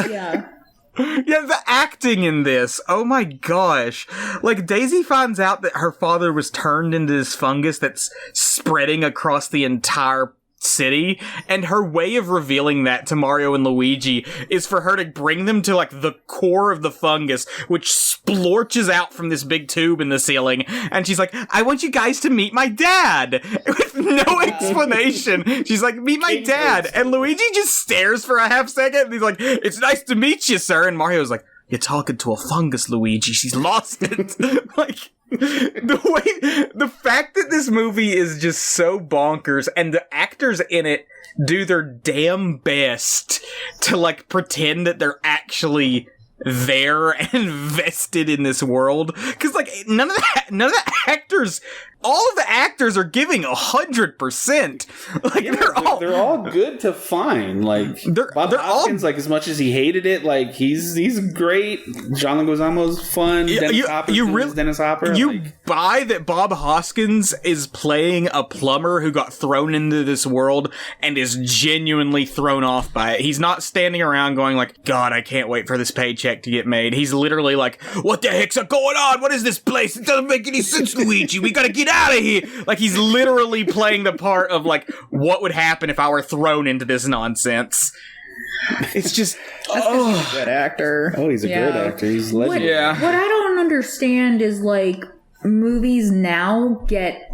yeah. Yeah, the acting in this. Oh my gosh. Like, Daisy finds out that her father was turned into this fungus that's spreading across the entire city, and her way of revealing that to Mario and Luigi is for her to bring them to like the core of the fungus, which splorches out from this big tube in the ceiling, and she's like, I want you guys to meet my dad, with no explanation. She's like, meet my dad, and Luigi just stares for a half second, and he's like, it's nice to meet you, sir, and Mario's like, you're talking to a fungus, Luigi, she's lost it. Like, the fact that this movie is just so bonkers, and the actors in it do their damn best to like pretend that they're actually there and vested in this world, because like none of the actors, all of the actors are giving 100%. Like they're all good to fine. Like Bob Hoskins, like as much as he hated it, like he's great. John Leguizamo's fun. Dennis Hopper. You buy that Bob Hoskins is playing a plumber who got thrown into this world and is genuinely thrown off by it. He's not standing around going like, God, I can't wait for this paycheck to get made. He's literally like, what the heck's going on? What is this place? It doesn't make any sense, Luigi. We gotta get out of here. Like, he's literally playing the part of like, what would happen if I were thrown into this nonsense? It's just, he's a good actor. Oh, he's a great actor. He's legendary. What I don't understand is like, movies now get,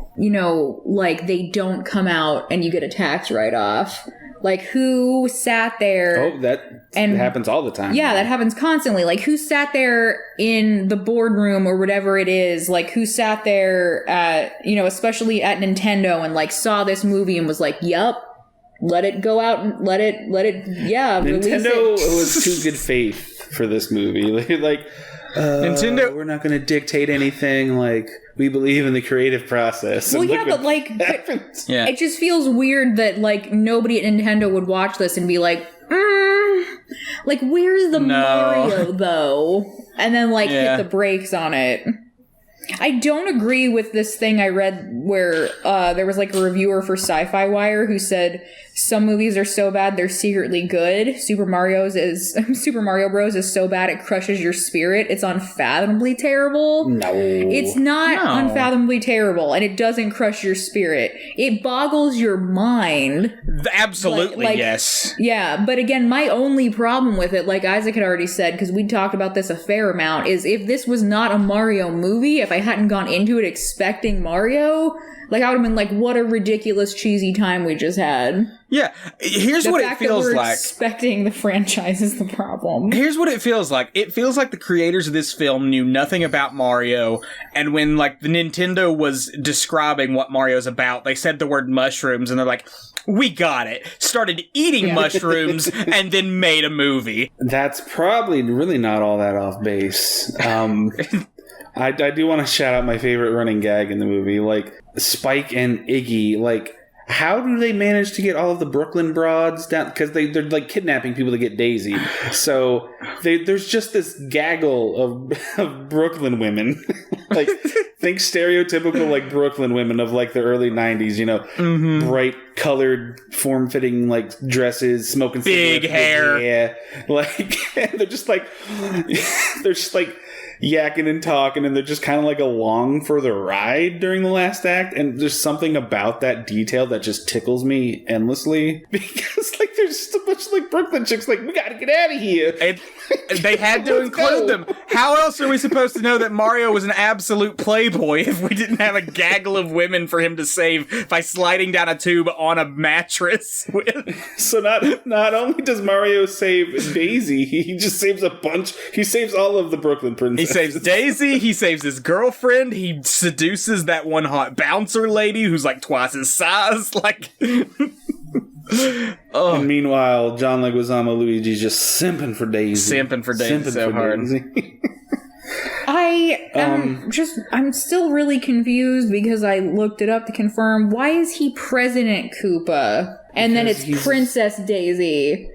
like they don't come out and you get a tax write-off. Like, who sat there? Oh, that happens all the time. Yeah, that happens constantly. Like, who sat there in the boardroom or whatever it is? Like, who sat there at, especially at Nintendo and, like, saw this movie and was like, yup, let it go out and let it, yeah, Nintendo was too good faith for this movie. Nintendo, we're not going to dictate anything. Like, we believe in the creative process. Well, yeah, but like, it just feels weird that like nobody at Nintendo would watch this and be like, like, where's the Mario though? And then like hit the brakes on it. I don't agree with this thing I read where there was like a reviewer for Sci-Fi Wire who said some movies are so bad they're secretly good. Super Mario Bros. Is so bad it crushes your spirit. It's unfathomably terrible. No. It's not unfathomably terrible, and it doesn't crush your spirit. It boggles your mind. Absolutely, yes. Yeah, but again, my only problem with it, like Isaac had already said, because we talked about this a fair amount, is if this was not a Mario movie, if I hadn't gone into it expecting Mario, like I would have been like, what a ridiculous cheesy time we just had. Yeah, here's what it feels like. Expecting the franchise is the problem. Here's what it feels like. It feels like the creators of this film knew nothing about Mario, and when like the Nintendo was describing what Mario's about, they said the word mushrooms, and they're like, we got it. Started eating mushrooms, and then made a movie. That's probably really not all that off base. I do want to shout out my favorite running gag in the movie, like Spike and Iggy, like how do they manage to get all of the Brooklyn broads down? Because they're like kidnapping people to get Daisy. So there's just this gaggle of Brooklyn women. Like, think stereotypical like Brooklyn women of like the early 90s, you know, bright colored, form-fitting like dresses, smoking big hair. Yeah. Like, they're just like yakking and talking, and they're just kind of like along for the ride during the last act. And there's something about that detail that just tickles me endlessly, because like there's just a bunch of like Brooklyn chicks like, we gotta get out of here. And they had to include them. How else are we supposed to know that Mario was an absolute playboy if we didn't have a gaggle of women for him to save by sliding down a tube on a mattress with? So not only does Mario save Daisy, he just saves a bunch. He saves all of the Brooklyn princesses. He saves Daisy, he saves his girlfriend, he seduces that one hot bouncer lady who's like twice his size, like... And meanwhile, John Leguizamo Luigi's just simping for Daisy. Simping for Daisy so hard. I'm still really confused because I looked it up to confirm. Why is he President Koopa? And then it's Princess Daisy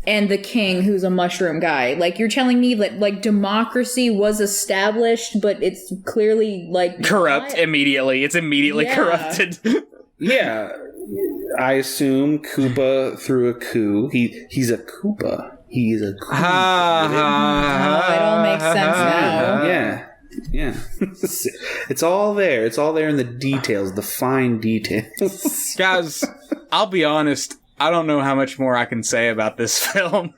and the king, who's a mushroom guy. Like, you're telling me that, like, democracy was established, but it's clearly, like... Corrupt immediately. It's immediately corrupted. Yeah. I assume Koopa threw a coup. He's a Koopa. He's a Koopa. It all makes sense now. Yeah. It's all there. It's all there in the details, the fine details. Guys, I'll be honest. I don't know how much more I can say about this film.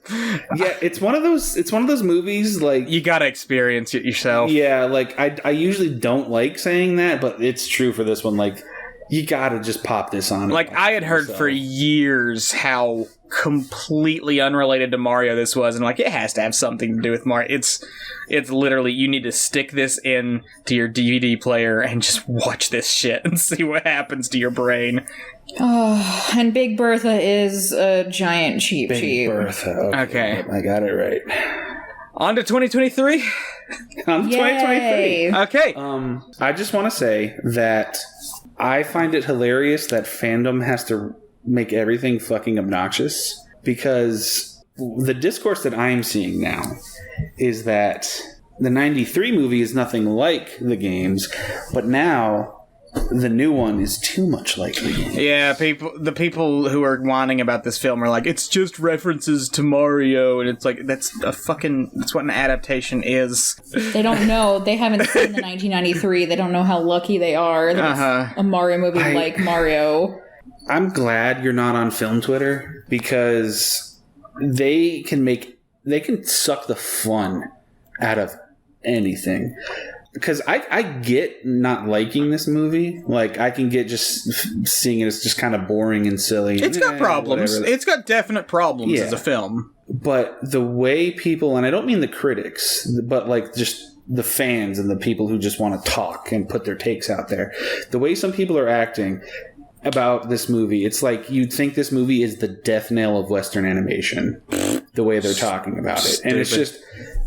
Yeah, it's one of those movies, like, you gotta experience it yourself. Yeah, like I usually don't like saying that, but it's true for this one. Like, you gotta just pop this on. Like, I had heard for years how completely unrelated to Mario this was, and like, it has to have something to do with Mario. It's literally, you need to stick this in to your DVD player and just watch this shit and see what happens to your brain. Oh, and Big Bertha is a giant cheap. Big Bertha. Okay. I got it right. On to 2023. On to 2023. Okay. I just want to say that I find it hilarious that fandom has to make everything fucking obnoxious, because the discourse that I'm seeing now is that the 93 movie is nothing like the games, but now the new one is too much like the game. Yeah, the people who are whining about this film are like, it's just references to Mario, and it's like, that's what an adaptation is. They don't know. They haven't seen the 1993. They don't know how lucky they are that it's a Mario movie like Mario. I'm glad you're not on film Twitter, because they can suck the fun out of anything. Because I get not liking this movie. Like, I can get just seeing it as just kind of boring and silly. It's got problems. Whatever. It's got definite problems as a film. But the way people, and I don't mean the critics, but like just the fans and the people who just want to talk and put their takes out there, the way some people are acting about this movie, it's like you'd think this movie is the death knell of Western animation, the way they're talking about it. And it's just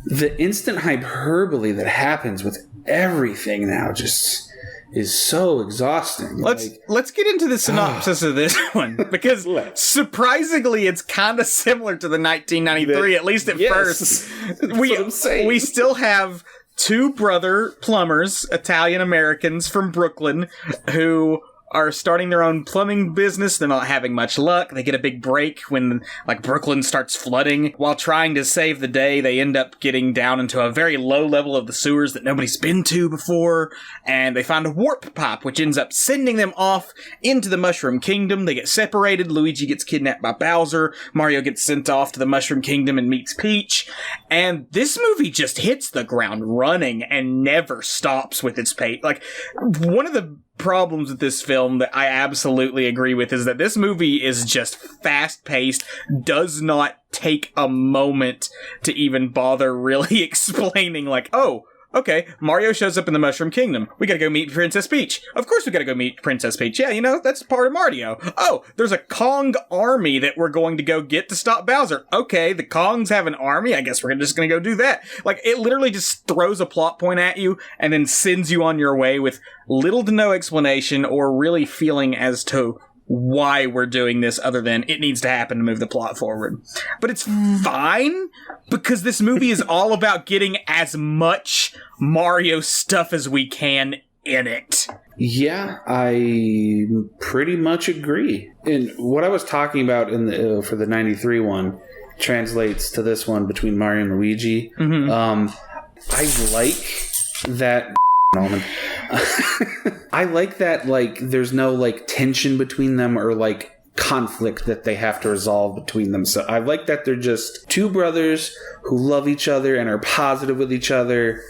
the instant hyperbole that happens with everything now just is so exhausting. Let's get into the synopsis of this one, because surprisingly it's kind of similar to the 1993, at least at first. We still have two brother plumbers, Italian Americans from Brooklyn, who are starting their own plumbing business. They're not having much luck. They get a big break when, like, Brooklyn starts flooding. While trying to save the day, they end up getting down into a very low level of the sewers that nobody's been to before, and they find a warp pipe, which ends up sending them off into the Mushroom Kingdom. They get separated. Luigi gets kidnapped by Bowser. Mario gets sent off to the Mushroom Kingdom and meets Peach. And this movie just hits the ground running and never stops with its pace. Like, one of the problems with this film that I absolutely agree with is that this movie is just fast-paced, does not take a moment to even bother really explaining, like, oh, okay, Mario shows up in the Mushroom Kingdom. We gotta go meet Princess Peach. Of course we gotta go meet Princess Peach. Yeah, you know, that's part of Mario. Oh, there's a Kong army that we're going to go get to stop Bowser. Okay, the Kongs have an army. I guess we're just gonna go do that. Like, it literally just throws a plot point at you and then sends you on your way with little to no explanation or really feeling as to why we're doing this other than it needs to happen to move the plot forward. But it's fine because this movie is all about getting as much Mario stuff as we can in it. Yeah, I pretty much agree. And what I was talking about in the for the 93 one translates to this one between Mario and Luigi. I like that I like that, like, there's no, like, tension between them or, like, conflict that they have to resolve between them. So I like that they're just two brothers who love each other and are positive with each other,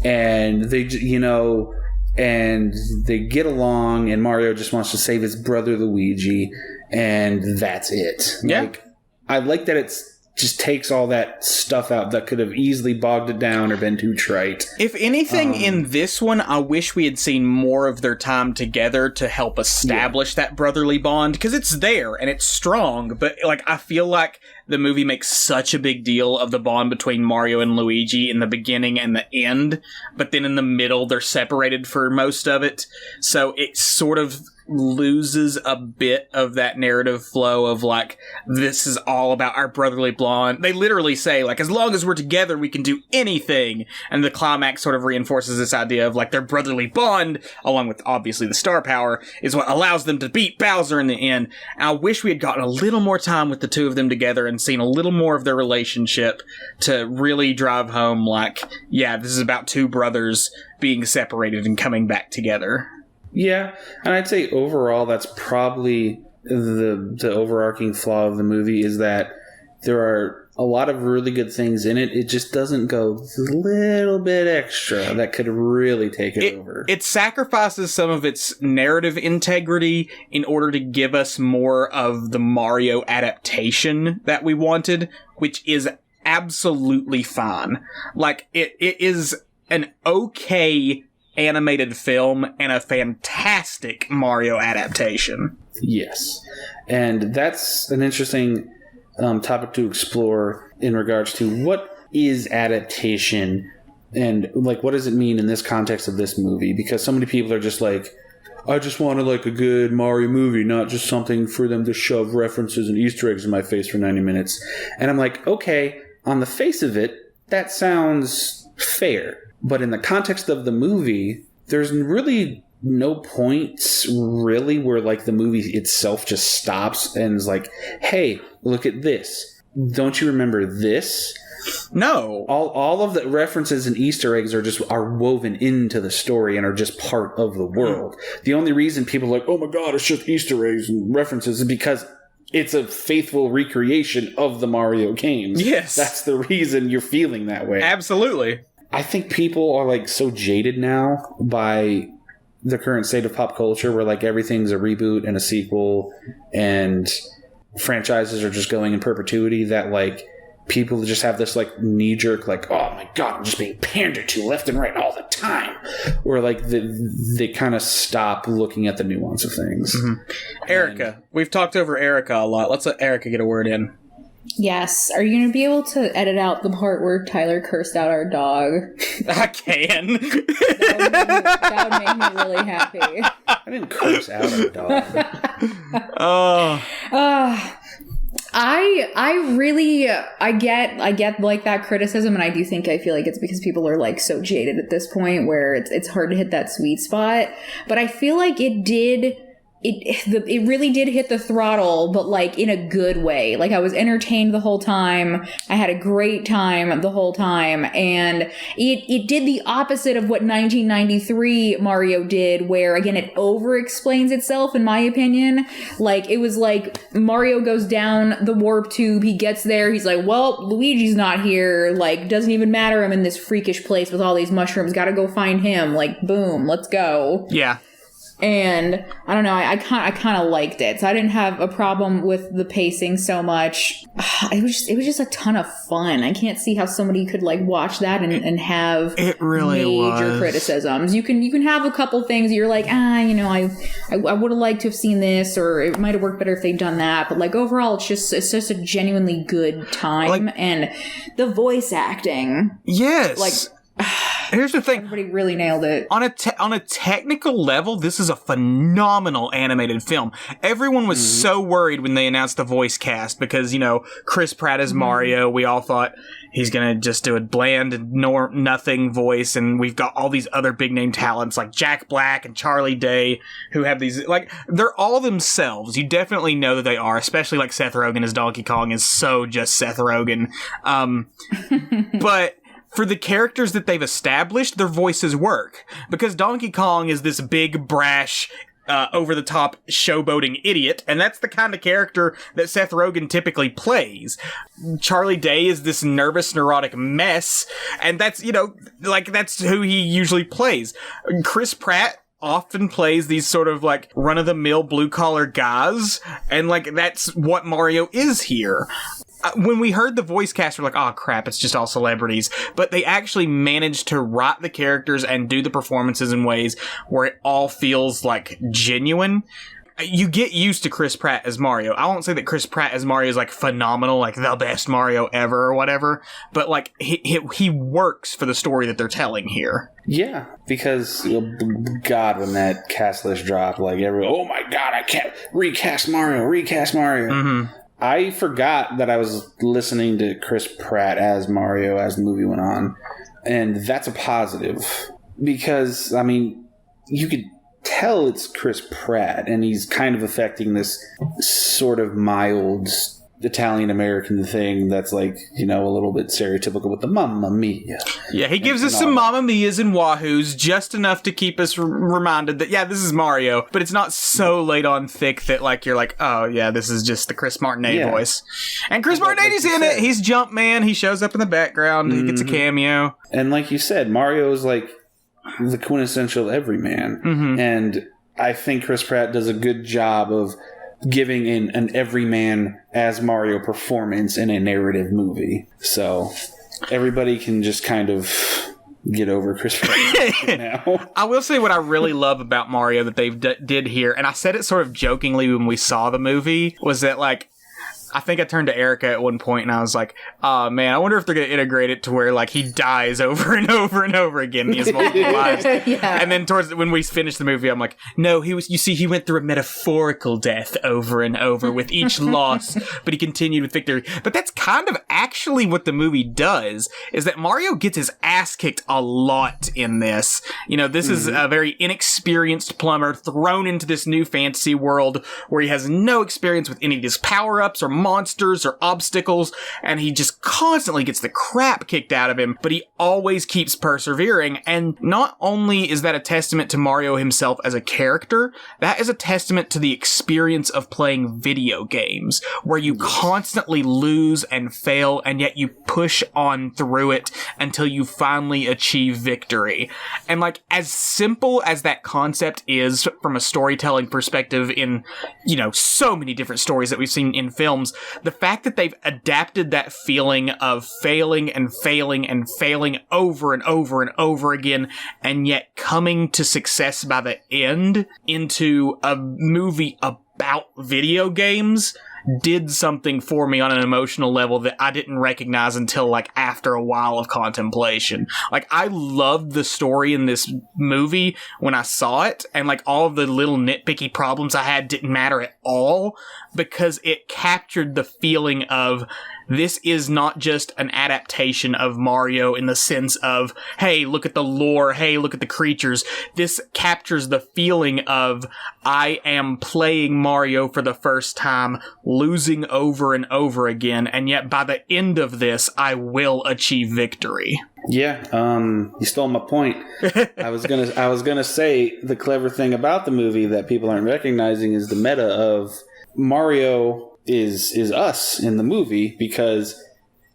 and they, you know, and they get along, and Mario just wants to save his brother Luigi, and that's it. Yeah. Like, I like that it's just takes all that stuff out that could have easily bogged it down or been too trite. If anything, in this one, I wish we had seen more of their time together to help establish that brotherly bond, because it's there and it's strong, but like I feel like the movie makes such a big deal of the bond between Mario and Luigi in the beginning and the end, but then in the middle they're separated for most of it, so it sort of loses a bit of that narrative flow of like, this is all about our brotherly bond. They literally say, like, as long as we're together we can do anything, and the climax sort of reinforces this idea of like their brotherly bond, along with obviously the star power, is what allows them to beat Bowser in the end. And I wish we had gotten a little more time with the two of them together and seen a little more of their relationship to really drive home, like, yeah, this is about two brothers being separated and coming back together. Yeah, and I'd say overall that's probably the overarching flaw of the movie, is that there are a lot of really good things in it. It just doesn't go a little bit extra that could really take it over. It sacrifices some of its narrative integrity in order to give us more of the Mario adaptation that we wanted, which is absolutely fine. Like, it is an okay animated film and a fantastic Mario adaptation. Yes. And that's an interesting topic to explore in regards to what is adaptation and, like, what does it mean in this context of this movie? Because so many people are just like, I just wanted, like, a good Mario movie, not just something for them to shove references and Easter eggs in my face for 90 minutes. And I'm like, okay, on the face of it, that sounds fair. But in the context of the movie, there's really no points really where, like, the movie itself just stops and is like, hey, look at this. Don't you remember this? No. All of the references and Easter eggs are woven into the story and are just part of the world. The only reason people are like, oh my god, it's just Easter eggs and references, is because it's a faithful recreation of the Mario games. Yes. That's the reason you're feeling that way. Absolutely. I think people are, like, so jaded now by the current state of pop culture where, like, everything's a reboot and a sequel and franchises are just going in perpetuity that, like, people just have this, like, knee-jerk, like, oh my god, I'm just being pandered to left and right all the time. Where, like, they kind of stop looking at the nuance of things. Erika. We've talked over Erika a lot. Let's let Erika get a word in. Yes. Are you going to be able to edit out the part where Tyler cursed out our dog? I can. That would make me really happy. I didn't curse out our dog. I get like that criticism, and I feel like it's because people are, like, so jaded at this point where it's hard to hit that sweet spot. But I feel like it really did hit the throttle, but, like, in a good way. Like, I was entertained the whole time. I had a great time the whole time. And it did the opposite of what 1993 Mario did, where, again, it over-explains itself, in my opinion. Like, it was like Mario goes down the warp tube. He gets there. He's like, well, Luigi's not here. Like, doesn't even matter. I'm in this freakish place with all these mushrooms. Gotta go find him. Like, boom, let's go. Yeah. And I don't know, I kind of liked it. So I didn't have a problem with the pacing so much. It was just a ton of fun. I can't see how somebody could, like, watch that and have it really major criticisms. You can have a couple things you're like, you know, I would have liked to have seen this, or it might have worked better if they'd done that. But, like, overall, it's just a genuinely good time. Like, and the voice acting. Yes. Like, Here's the thing. Everybody really nailed it. On a technical level, this is a phenomenal animated film. Everyone was so worried when they announced the voice cast because, you know, Chris Pratt as Mario, we all thought he's going to just do a bland, nothing voice, and we've got all these other big-name talents like Jack Black and Charlie Day who have these, like, they're all themselves. You definitely know that they are, especially like Seth Rogen as Donkey Kong is so just Seth Rogen. But for the characters that they've established, their voices work. Because Donkey Kong is this big, brash, over-the-top showboating idiot, and that's the kind of character that Seth Rogen typically plays. Charlie Day is this nervous, neurotic mess, and that's, you know, like, that's who he usually plays. Chris Pratt often plays these sort of, like, run-of-the-mill blue-collar guys, and, like, that's what Mario is here. When we heard the voice cast, we're like, oh crap, it's just all celebrities. But they actually managed to write the characters and do the performances in ways where it all feels like genuine. You get used to Chris Pratt as Mario. I won't say that Chris Pratt as Mario is like phenomenal, like the best Mario ever or whatever, but like he works for the story that they're telling here. Yeah, because God, when that cast list dropped, like everyone, oh my God, I can't recast Mario. Mm-hmm. I forgot that I was listening to Chris Pratt as Mario as the movie went on, and that's a positive because, I mean, you could tell it's Chris Pratt, and he's kind of affecting this sort of mild Italian-American thing that's like, you know, a little bit stereotypical with the Mamma Mia. Yeah, he gives us some Mamma Mias and Wahoos, just enough to keep us reminded that, yeah, this is Mario, but it's not so laid on thick that, like, you're like, oh, yeah, this is just the Chris Martinet voice. And Chris Martinet's in it. He's Jumpman. He shows up in the background. He gets a cameo. And like you said, Mario is like the quintessential everyman. And I think Chris Pratt does a good job of giving an everyman as Mario performance in a narrative movie. So everybody can just kind of get over Chris Pratt now. I will say what I really love about Mario that they've did here, and I said it sort of jokingly when we saw the movie, was that, like, I think I turned to Erika at one point and I was like, oh man, I wonder if they're going to integrate it to where, like, he dies over and over and over again. He has multiple lives. Yeah. And then when we finished the movie, I'm like, no, you see, he went through a metaphorical death over and over with each loss, but he continued with victory. But that's kind of actually what the movie does, is that Mario gets his ass kicked a lot in this. You know, this is a very inexperienced plumber thrown into this new fantasy world where he has no experience with any of his power-ups or monsters or obstacles, and he just constantly gets the crap kicked out of him, but he always keeps persevering. And not only is that a testament to Mario himself as a character, that is a testament to the experience of playing video games, where you constantly lose and fail, and yet you push on through it until you finally achieve victory. And, like, as simple as that concept is from a storytelling perspective in, you know, so many different stories that we've seen in films, the fact that they've adapted that feeling of failing and failing and failing over and over and over again, and yet coming to success by the end into a movie about video games did something for me on an emotional level that I didn't recognize until, like, after a while of contemplation. Like, I loved the story in this movie when I saw it, and, like, all of the little nitpicky problems I had didn't matter at all, because it captured the feeling of, this is not just an adaptation of Mario in the sense of, hey, look at the lore, hey, look at the creatures. This captures the feeling of, I am playing Mario for the first time, losing over and over again, and yet by the end of this, I will achieve victory. Yeah, you stole my point. I was gonna say the clever thing about the movie that people aren't recognizing is the meta of Mario is us in the movie, because,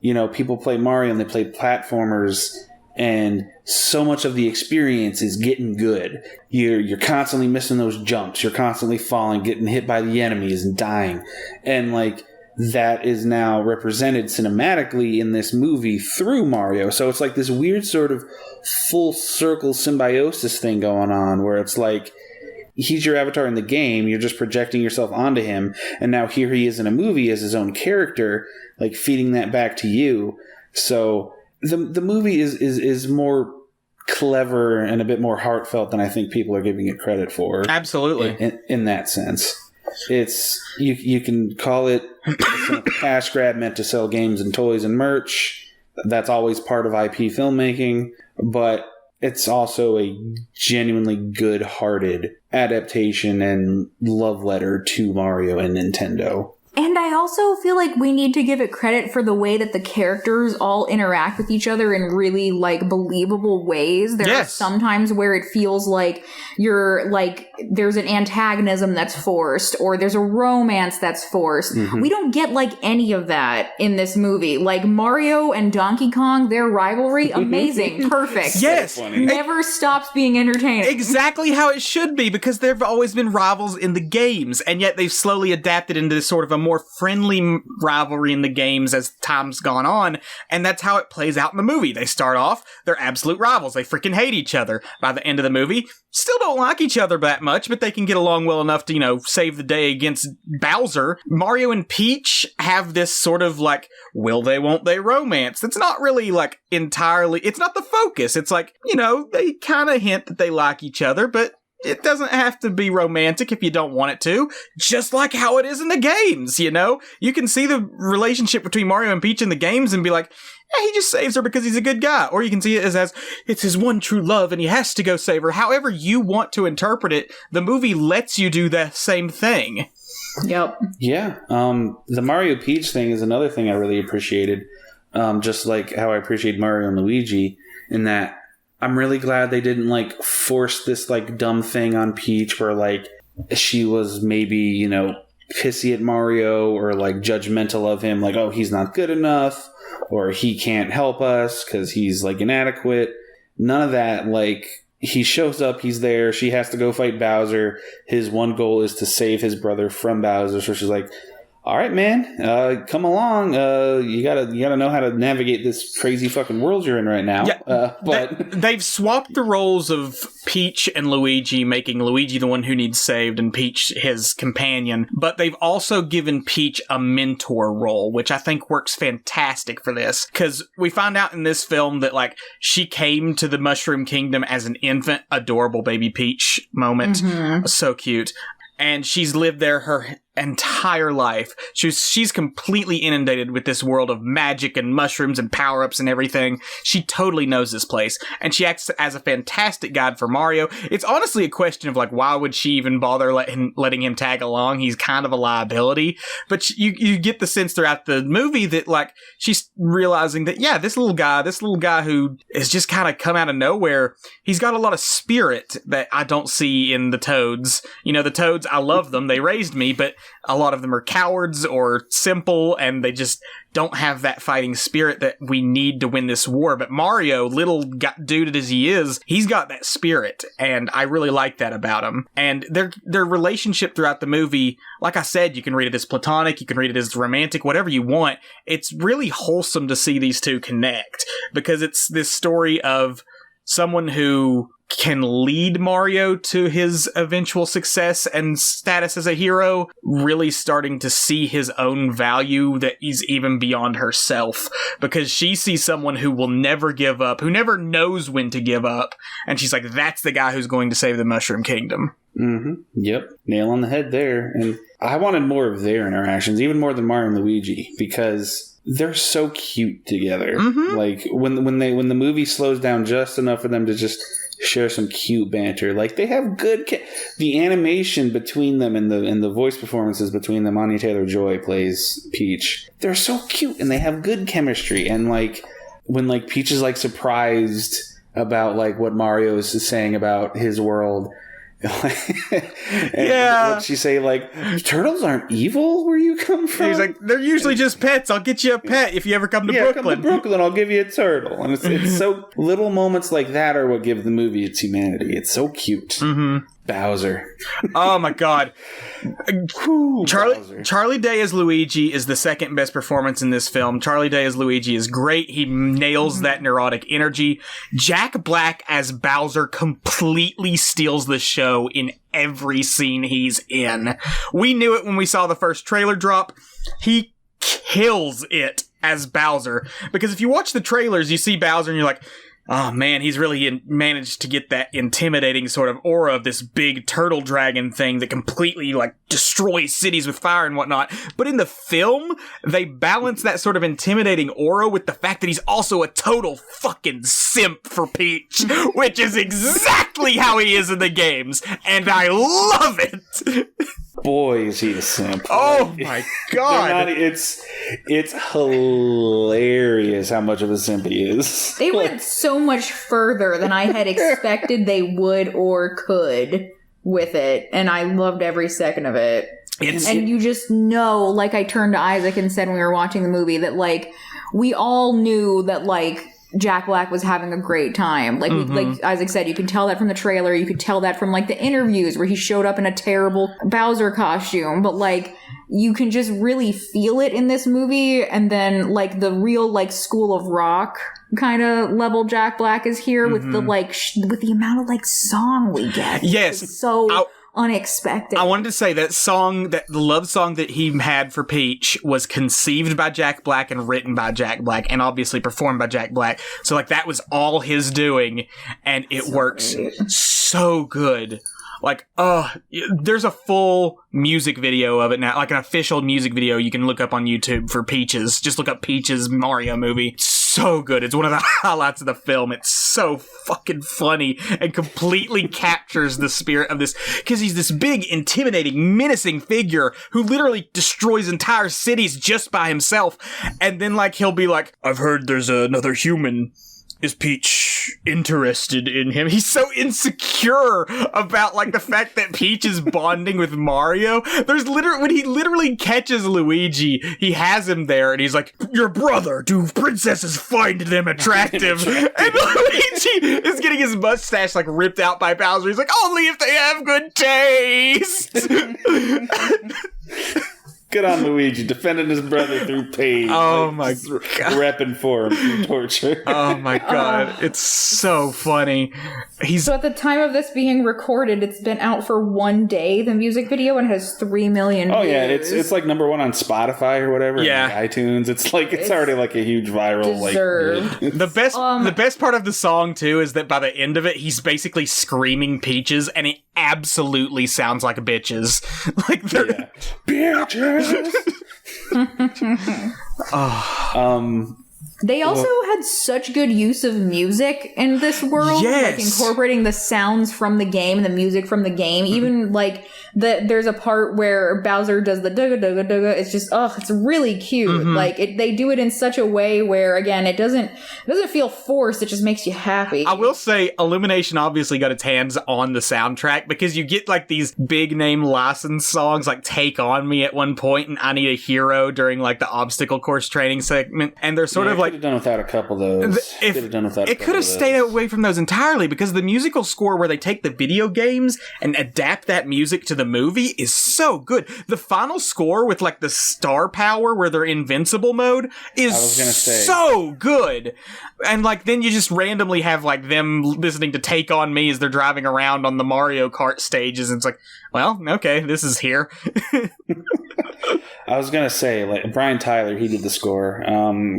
you know, people play Mario and they play platformers, and so much of the experience is getting good. You're constantly missing those jumps. You're constantly falling, getting hit by the enemies and dying. And, like, that is now represented cinematically in this movie through Mario. So it's like this weird sort of full circle symbiosis thing going on, where it's like, he's your avatar in the game, you're just projecting yourself onto him, and now here he is in a movie as his own character, like feeding that back to you. So the movie is more clever and a bit more heartfelt than I think people are giving it credit for. Absolutely. In that sense. It's you can call it a cash grab meant to sell games and toys and merch. That's always part of IP filmmaking, but it's also a genuinely good-hearted adaptation and love letter to Mario and Nintendo. And I also feel like we need to give it credit for the way that the characters all interact with each other in really, like, believable ways. There are some times where it feels like you're, like, there's an antagonism that's forced, or there's a romance that's forced. Mm-hmm. We don't get, like, any of that in this movie. Like, Mario and Donkey Kong, their rivalry, amazing, perfect. Yes! Never stops being entertaining. Exactly how it should be, because there have always been rivals in the games, and yet they've slowly adapted into this sort of a more friendly rivalry in the games as time's gone on, and that's how it plays out in the movie. They start off, they're absolute rivals. They freaking hate each other. By the end of the movie, still don't like each other that much, but they can get along well enough to, you know, save the day against Bowser. Mario and Peach have this sort of, like, will they, won't they romance. That's not really, like, entirely, it's not the focus. It's like, you know, they kind of hint that they like each other, but it doesn't have to be romantic if you don't want it to. Just like how it is in the games, you know? You can see the relationship between Mario and Peach in the games and be like, yeah, he just saves her because he's a good guy. Or you can see it as it's his one true love and he has to go save her. However you want to interpret it, the movie lets you do the same thing. Yep. Yeah. The Mario Peach thing is another thing I really appreciated. Just like how I appreciate Mario and Luigi, in that I'm really glad they didn't, like, force this, like, dumb thing on Peach where, like, she was maybe, you know, pissy at Mario or, like, judgmental of him, like, oh, he's not good enough, or he can't help us because he's, like, inadequate. None of that. Like, he shows up, he's there, she has to go fight Bowser. His one goal is to save his brother from Bowser, so she's like, all right, man, come along. You gotta know how to navigate this crazy fucking world you're in right now. Yeah, but they've swapped the roles of Peach and Luigi, making Luigi the one who needs saved and Peach his companion. But they've also given Peach a mentor role, which I think works fantastic for this. Because we find out in this film that, like, she came to the Mushroom Kingdom as an infant, adorable baby Peach moment. Mm-hmm. So cute. And she's lived there her entire life. She's completely inundated with this world of magic and mushrooms and power-ups and everything. She totally knows this place, and she acts as a fantastic guide for Mario. It's honestly a question of, like, why would she even bother letting him tag along? He's kind of a liability, but you get the sense throughout the movie that, like, she's realizing that, yeah, this little guy who is just kind of come out of nowhere, he's got a lot of spirit that I don't see in the Toads. You know, the Toads, I love them, they raised me, but a lot of them are cowards or simple, and they just don't have that fighting spirit that we need to win this war. But Mario, little dude as he is, he's got that spirit, and I really like that about him. And their relationship throughout the movie, like I said, you can read it as platonic, you can read it as romantic, whatever you want. It's really wholesome to see these two connect, because it's this story of someone who can lead Mario to his eventual success and status as a hero, really starting to see his own value that is even beyond herself, because she sees someone who will never give up, who never knows when to give up, and she's like, that's the guy who's going to save the Mushroom Kingdom. Mm-hmm. Yep. Nail on the head there. And I wanted more of their interactions, even more than Mario and Luigi, because they're so cute together. Mm-hmm. Like, when the movie slows down just enough for them to just share some cute banter. Like, they have good the animation between them and the voice performances between them. Anya Taylor-Joy plays Peach. They're so cute and they have good chemistry. And, like, when, like, Peach is, like, surprised about, like, what Mario is saying about his world, yeah, what she say, like, turtles aren't evil where you come from? He's like, they're usually just pets. I'll get you a pet if you ever come to Brooklyn. Come to Brooklyn, I'll give you a turtle. And it's so little moments like that are what give the movie its humanity. It's so cute. Mm-hmm. Bowser. Oh my god. Charlie Day as Luigi is the second best performance in this film. Charlie Day as Luigi is great. He nails that neurotic energy. Jack Black as Bowser completely steals the show in every scene he's in. We knew it when we saw the first trailer drop. He kills it as Bowser. Because if you watch the trailers, you see Bowser and you're like, Oh man, he's really managed to get that intimidating sort of aura of this big turtle dragon thing that completely like destroys cities with fire and whatnot. But in the film, they balance that sort of intimidating aura with the fact that he's also a total fucking simp for Peach, which is exactly how he is in the games, and I love it. Boy, is he a simp. Oh my god. It's hilarious how much of a simp he is. They went so much further than I had expected they would or could with it, and I loved every second of it. And you just know, like I turned to Isaac and said when we were watching the movie, that like we all knew that like Jack Black was having a great time. Like like Isaac said, you can tell that from the trailer. You could tell that from like the interviews where he showed up in a terrible Bowser costume. But like you can just really feel it in this movie. And then like the real like School of Rock kind of level Jack Black is here with the like with the amount of like song we get. Yes, it's so unexpected. I wanted to say that song, that the love song that he had for Peach was conceived by Jack Black and written by Jack Black and obviously performed by Jack Black. So like that was all his doing, and it works so good. Like, there's a full music video of it now, like an official music video you can look up on YouTube for Peaches. Just look up Peaches Mario movie. So good. It's one of the highlights of the film. It's so fucking funny and completely captures the spirit of this, because he's this big, intimidating, menacing figure who literally destroys entire cities just by himself. And then like he'll be like, I've heard there's another human. Is Peach interested in him? He's so insecure about like the fact that Peach is bonding with Mario. There's literally, when he literally catches Luigi, he has him there and he's like, your brother, do princesses find them attractive? And Luigi is getting his mustache like ripped out by Bowser. He's like, only if they have good taste. Good on Luigi, defending his brother through pain. Oh like, my god. Repping for him through torture. Oh my god. It's so funny. So at the time of this being recorded, it's been out for 1 day, the music video, and it has 3 million views. Oh yeah, it's like number 1 on Spotify or whatever. Yeah. Like iTunes. It's already like a huge viral deserved. like the best part of the song too is that by the end of it he's basically screaming Peaches and it absolutely sounds like bitches. Like they're bitches. They also had such good use of music in this world, yes. like incorporating the sounds from the game and the music from the game. Even like there's a part where Bowser does the dugga dugga dugga. It's just it's really cute. Like they do it in such a way where again it doesn't feel forced. It just makes you happy. I will say Illumination obviously got its hands on the soundtrack because you get like these big name licensed songs like Take On Me at one point and I Need a Hero during like the obstacle course training segment, and they're sort of like. Could have done without a couple of those. It could have stayed away from those entirely because the musical score where they take the video games and adapt that music to the movie is so good. The final score with like the star power where they're invincible mode is so good. And like then you just randomly have like them listening to Take On Me as they're driving around on the Mario Kart stages, and it's like, well, okay, this is here. I was gonna say, like Brian Tyler, he did the score.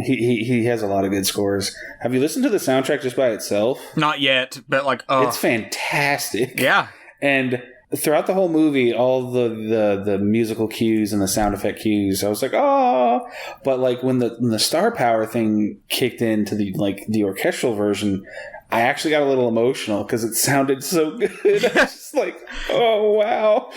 He has a lot of good scores. Have you listened to the soundtrack just by itself? Not yet, but like, it's fantastic. Yeah, and throughout the whole movie, all the musical cues and the sound effect cues, I was like, oh. But like when the star power thing kicked into the orchestral version, I actually got a little emotional because it sounded so good. I was just like, oh, wow.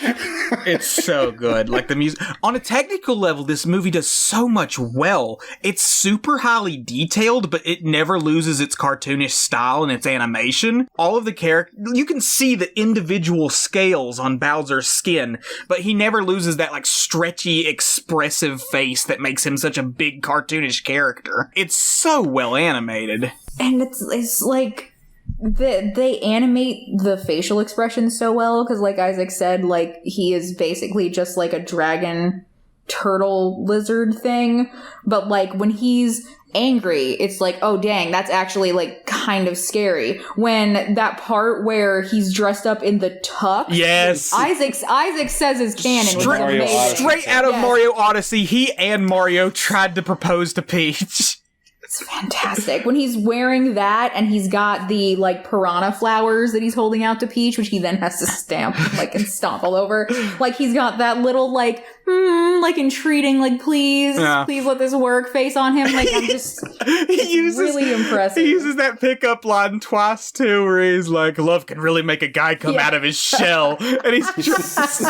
It's so good. Like the music. On a technical level, this movie does so much well. It's super highly detailed, but it never loses its cartoonish style and its animation. All of the characters, you can see the individual scales on Bowser's skin, but he never loses that like stretchy, expressive face that makes him such a big cartoonish character. It's so well animated. And it's like they animate the facial expressions so well because, like Isaac said, like he is basically just like a dragon turtle lizard thing. But like when he's angry, it's like, oh dang, that's actually like kind of scary. When that part where he's dressed up in the tux, yes, Isaac says his canon straight out of Mario Odyssey. He and Mario tried to propose to Peach. It's fantastic. When he's wearing that and he's got the, like, piranha flowers that he's holding out to Peach, which he then has to stamp, like, and stomp all over. Like, he's got that little, like, like, entreating, like, please let this work face on him. Like, I'm just, really impressive. He uses that pickup line twice, too, where he's like, love can really make a guy come out of his shell. And he's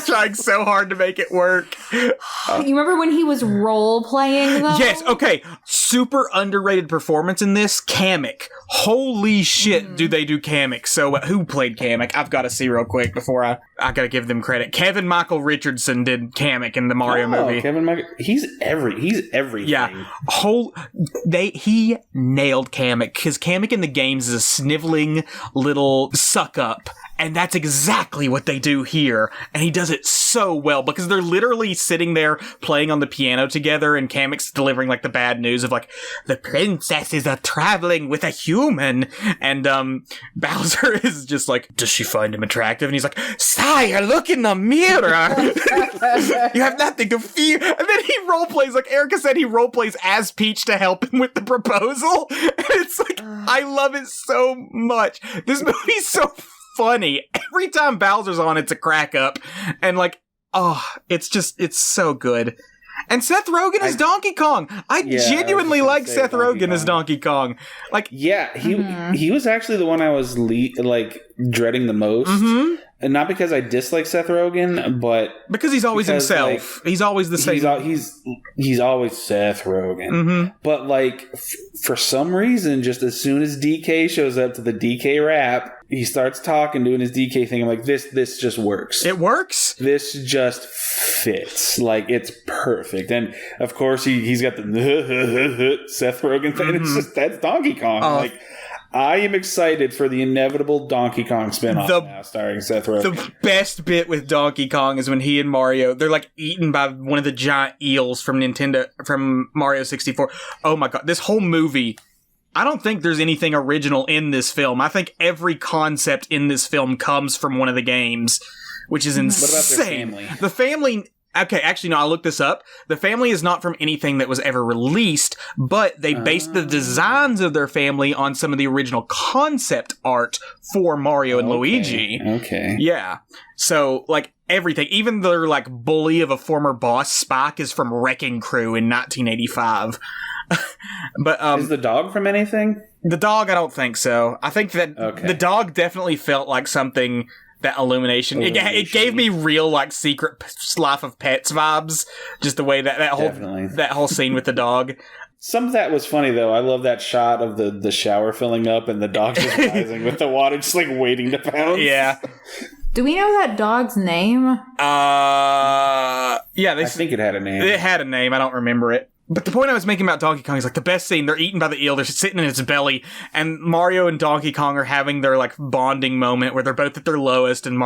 trying so hard to make it work. You remember when he was role-playing, though? Yes, okay. Super underrated performance in this, Kamek. Holy shit, do they do Kamek. So, who played Kamek? I've got to see real quick before I gotta give them credit. Kevin Michael Richardson did Kamek in the Mario movie. Kevin Michael, he's everything. Yeah. He nailed Kamek, because Kamek in the games is a sniveling little suck-up. And that's exactly what they do here. And he does it so well, because they're literally sitting there playing on the piano together, and Kamek's delivering, like, the bad news of, like, the princesses are traveling with a human. And, Bowser is just like, does she find him attractive? And he's like, sire, look in the mirror. You have nothing to fear. And then he roleplays, like Erika said, he roleplays as Peach to help him with the proposal. And it's like, I love it so much. This movie's so funny. Every time Bowser's on, it's a crack up. And like, it's so good. And Seth Rogen as Donkey Kong. I genuinely like Seth Rogen as Donkey Kong. Like, yeah, he was actually the one I was dreading the most. Mm-hmm. And not because I dislike Seth Rogen, but because he's always himself. Like, he's always the same. He's always Seth Rogen. Mm-hmm. But like, for some reason, just as soon as DK shows up to the DK rap, he starts talking, doing his DK thing. I'm like, this just works. It works. This just fits. Like, it's perfect. And of course, he's got the Seth Rogen thing. Mm-hmm. It's just, that's Donkey Kong. Like, I am excited for the inevitable Donkey Kong spinoff now, starring Seth Rogen. The best bit with Donkey Kong is when he and Mario, they're like eaten by one of the giant eels from Mario 64. Oh my god, this whole movie, I don't think there's anything original in this film. I think every concept in this film comes from one of the games, which is insane. What about their family? The family... Okay, actually, no, I looked this up. The family is not from anything that was ever released, but they based the designs of their family on some of the original concept art for Mario and Luigi. Okay. Yeah. So, like, everything. Even their, like, bully of a former boss, Spike, is from Wrecking Crew in 1985. But, is the dog from anything? The dog, I don't think so. I think that the dog definitely felt like something... That Illumination. It gave me real, like, Secret Life of Pets vibes. Just the way that whole scene with the dog. Some of that was funny, though. I love that shot of the shower filling up and the dog just rising with the water, just, like, waiting to pounce. Yeah. Do we know that dog's name? Yeah. I think it had a name. It had a name. I don't remember it. But the point I was making about Donkey Kong is, like, the best scene, they're eaten by the eel, they're sitting in its belly, and Mario and Donkey Kong are having their, like, bonding moment where they're both at their lowest, and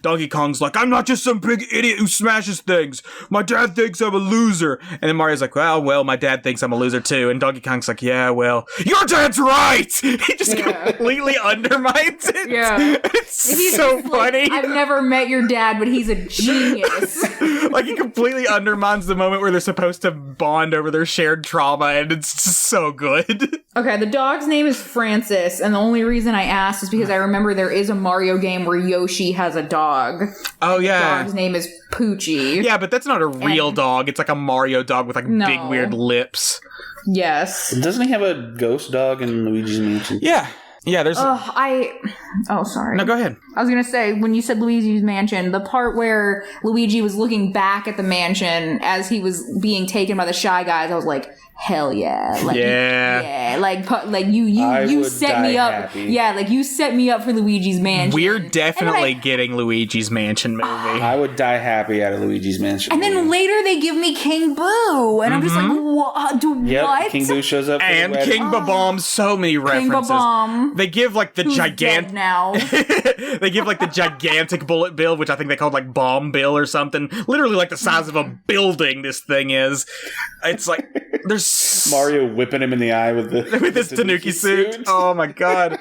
Donkey Kong's like, I'm not just some big idiot who smashes things. My dad thinks I'm a loser. And then Mario's like, well, my dad thinks I'm a loser too. And Donkey Kong's like, yeah, well, your dad's right! He just completely undermines it. Yeah. It's so funny. Like, I've never met your dad, but he's a genius. Like, he completely undermines the moment where they're supposed to bond over their shared trauma, and it's just so good. Okay, the dog's name is Francis, and the only reason I asked is because I remember there is a Mario game where Yoshi has a dog. Oh, yeah. The dog's name is Poochie. Yeah, but that's not a real dog. It's like a Mario dog with, like, big weird lips. Yes. Doesn't he have a ghost dog in Luigi's Mansion? Yeah. Yeah, there's... Oh, sorry. No, go ahead. I was going to say, when you said Luigi's Mansion, the part where Luigi was looking back at the mansion as he was being taken by the Shy Guys, I was like, hell yeah. Like, yeah. Like you set me up. Happy. Yeah, like you set me up for Luigi's Mansion. We're definitely getting Luigi's Mansion movie. I would die happy out of Luigi's Mansion. And then later they give me King Boo. And I'm just like, what? What? King Boo shows up. And King Babomb, so many references. King Babomb. They give like the gigantic now. They give like the gigantic bullet bill, which I think they called like Bomb Bill or something. Literally like the size of a building this thing is. It's like there's Mario whipping him in the eye with this Tanuki suit. Oh my god.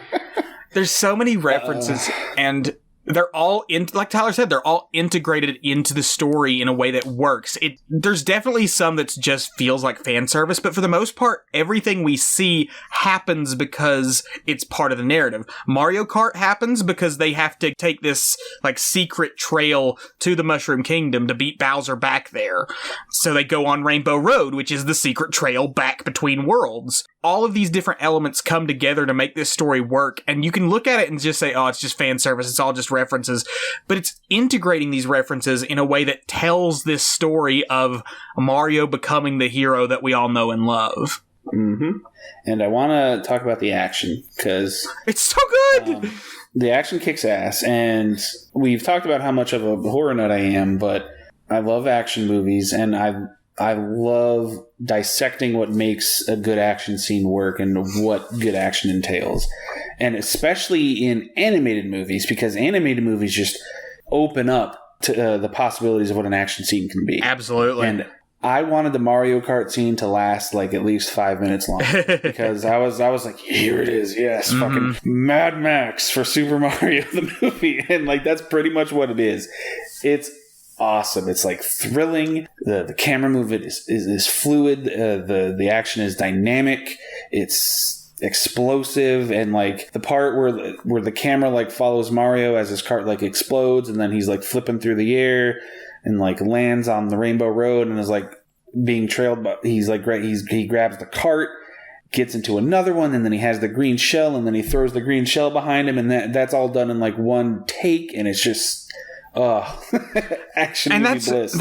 There's so many references and they're all like Tyler said, they're all integrated into the story in a way that works. There's definitely some that just feels like fan service, but for the most part, everything we see happens because it's part of the narrative. Mario Kart happens because they have to take this like secret trail to the Mushroom Kingdom to beat Bowser back there. So they go on Rainbow Road, which is the secret trail back between worlds. All of these different elements come together to make this story work, and you can look at it and just say, oh, it's just fan service, it's all just references, but it's integrating these references in a way that tells this story of Mario becoming the hero that we all know and love. Mm-hmm. And I want to talk about the action, because it's so good! The action kicks ass, and we've talked about how much of a horror nut I am, but I love action movies, and I love dissecting what makes a good action scene work and what good action entails. And especially in animated movies, because animated movies just open up to the possibilities of what an action scene can be. Absolutely. And I wanted the Mario Kart scene to last like at least 5 minutes long, because I was like, here it is. Yes. Fucking Mad Max for Super Mario, the movie. And like, that's pretty much what it is. It's awesome. It's like thrilling. The camera movement is fluid. The action is dynamic. It's explosive, and like the part where the camera like follows Mario as his cart like explodes, and then he's like flipping through the air and like lands on the Rainbow Road and is like being trailed, but he's like he grabs the cart, gets into another one, and then he has the green shell, and then he throws the green shell behind him, and that's all done in like one take, and it's just action, and movie bliss.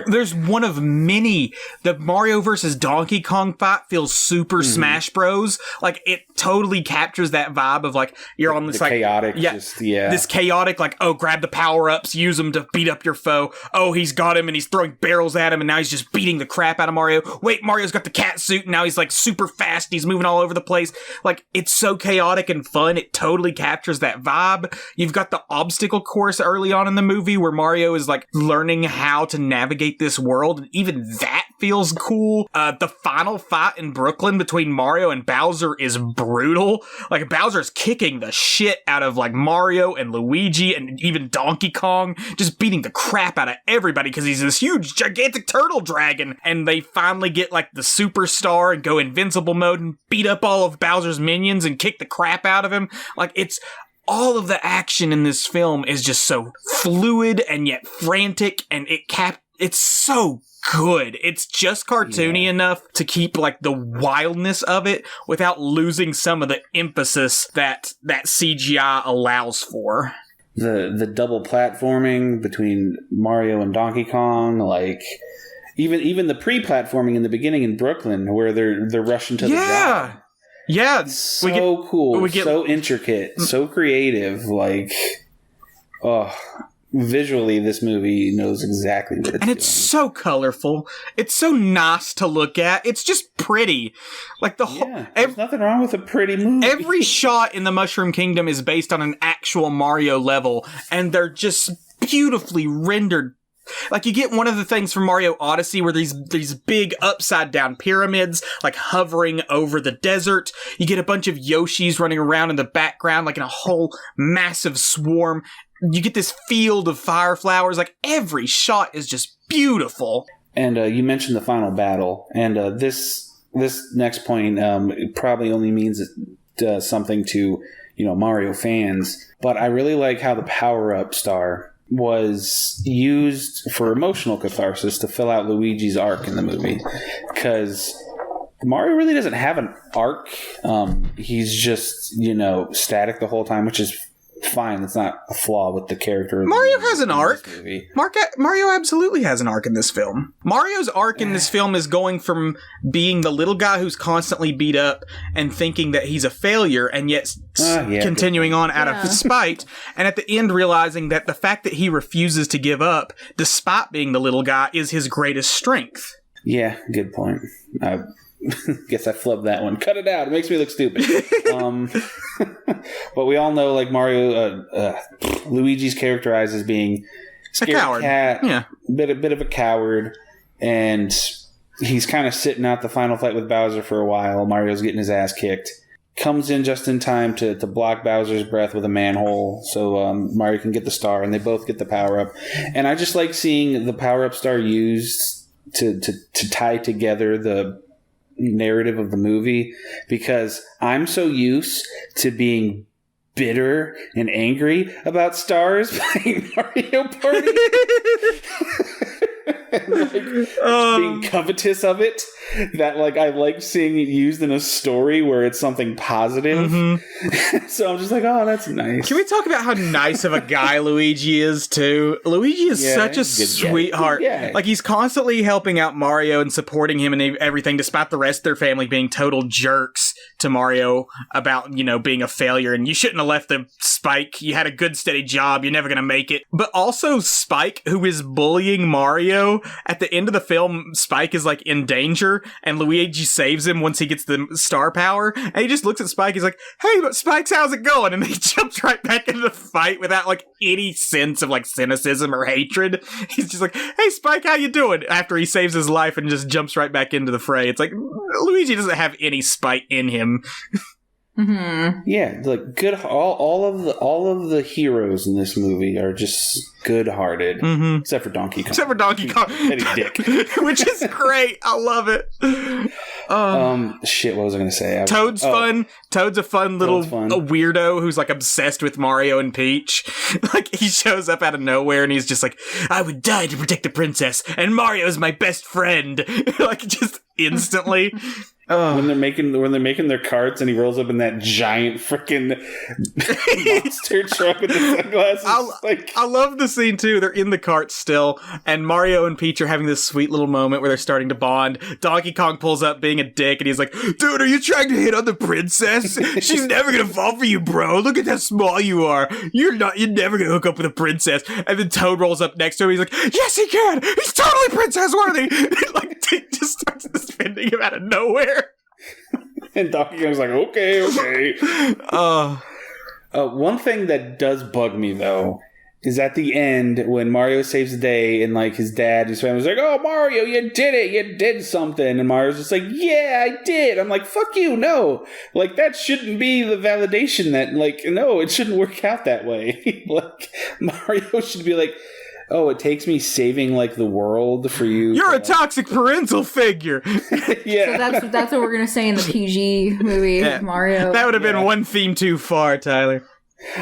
There's one of many. The Mario versus Donkey Kong fight feels super Smash Bros. Like, it totally captures that vibe of like you're on this the like chaotic, this chaotic like, oh, grab the power ups, use them to beat up your foe. Oh, he's got him and he's throwing barrels at him, and now he's just beating the crap out of Mario. Wait, Mario's got the cat suit, and now he's like super fast. And he's moving all over the place. Like, it's so chaotic and fun. It totally captures that vibe. You've got the obstacle course early on in the movie where Mario is like learning how to navigate this world, and even that feels cool. The final fight in Brooklyn between Mario and Bowser is brutal. Like, Bowser's kicking the shit out of like Mario and Luigi and even Donkey Kong, just beating the crap out of everybody because he's this huge gigantic turtle dragon. And they finally get like the superstar and go invincible mode and beat up all of Bowser's minions and kick the crap out of him. Like, it's all of the action in this film is just so fluid and yet frantic, and it's so good. It's just cartoony enough to keep like the wildness of it without losing some of the emphasis that CGI allows for. The double platforming between Mario and Donkey Kong, like even the pre-platforming in the beginning in Brooklyn where they're rushing to the job. Yeah, so cool, so intricate, so creative. Like, visually, this movie knows exactly what it's doing. And it's so colorful. It's so nice to look at. It's just pretty. Like, the whole... there's nothing wrong with a pretty movie. Every shot in the Mushroom Kingdom is based on an actual Mario level, and they're just beautifully rendered. Like, you get one of the things from Mario Odyssey where these big upside down pyramids like hovering over the desert. You get a bunch of Yoshis running around in the background like in a whole massive swarm. You get this field of fire flowers. Like, every shot is just beautiful. And you mentioned the final battle, and this next point probably only means something to Mario fans, but I really like how the power-up star was used for emotional catharsis to fill out Luigi's arc in the movie, because Mario really doesn't have an arc. He's just static the whole time, which is fine. It's not a flaw with the character. Mario has an arc. Mario absolutely has an arc in this film. Mario's arc in this film is going from being the little guy who's constantly beat up and thinking that he's a failure, and yet continuing on out of spite, and at the end realizing that the fact that he refuses to give up, despite being the little guy, is his greatest strength. Yeah, good point. Guess I flubbed that one. Cut it out. It makes me look stupid. But we all know, like, Mario, Luigi's characterized as being a coward. Cat, bit of a coward, and he's kind of sitting out the final fight with Bowser for a while. Mario's getting his ass kicked, comes in just in time to block Bowser's breath with a manhole so Mario can get the star, and they both get the power-up. And I just like seeing the power-up star used to tie together the narrative of the movie, because I'm so used to being bitter and angry about stars playing Mario Party. Being covetous of it, that like I like seeing it used in a story where it's something positive. So I'm just like, oh, that's nice. Can we talk about how nice of a guy Luigi is too? Luigi is such a sweetheart. Yeah. Like, he's constantly helping out Mario and supporting him and everything, despite the rest of their family being total jerks to Mario about, you know, being a failure, and you shouldn't have left the Spike. You had a good steady job. You're never gonna make it. But also Spike, who is bullying Mario. At the end of the film, Spike is like in danger, and Luigi saves him once he gets the star power. And he just looks at Spike. He's like, "Hey, but Spike's, how's it going?" And then he jumps right back into the fight without like any sense of like cynicism or hatred. He's just like, "Hey, Spike, how you doing?" After he saves his life and just jumps right back into the fray. It's like Luigi doesn't have any spite in him. Yeah, like good. All of the heroes in this movie are just good-hearted, except for Donkey Kong. Except for Donkey Kong, petty dick, which is great. I love it. Shit, what was I going to say? Toad's fun. Toad's a fun little a weirdo who's like obsessed with Mario and Peach. Like, he shows up out of nowhere and he's just like, "I would die to protect the princess, and Mario is my best friend." Like, just instantly. When they're making their carts and he rolls up in that giant freaking monster truck with the sunglasses. I love the scene too. They're in the cart still, and Mario and Peach are having this sweet little moment where they're starting to bond. Donkey Kong pulls up being a dick, and he's like, "Dude, are you trying to hit on the princess? She's never gonna fall for you, bro. Look at how small you are. You're never gonna hook up with a princess." And then Toad rolls up next to him. He's like, "Yes, he can. He's totally princess worthy." Like, he just starts defending him out of nowhere. And Donkey Kong's like, okay. One thing that does bug me, though, is at the end when Mario saves the day and like his dad and his family's like, "Oh, Mario, you did it. You did something." And Mario's just like, "Yeah, I did." I'm like, fuck you. No. Like, that shouldn't be the validation that, like, no, it shouldn't work out that way. Like, Mario should be like, "Oh, it takes me saving like the world for you." You're a toxic parental figure. Yeah. So that's what we're gonna say in the PG movie with Mario. That would have been one theme too far, Tyler.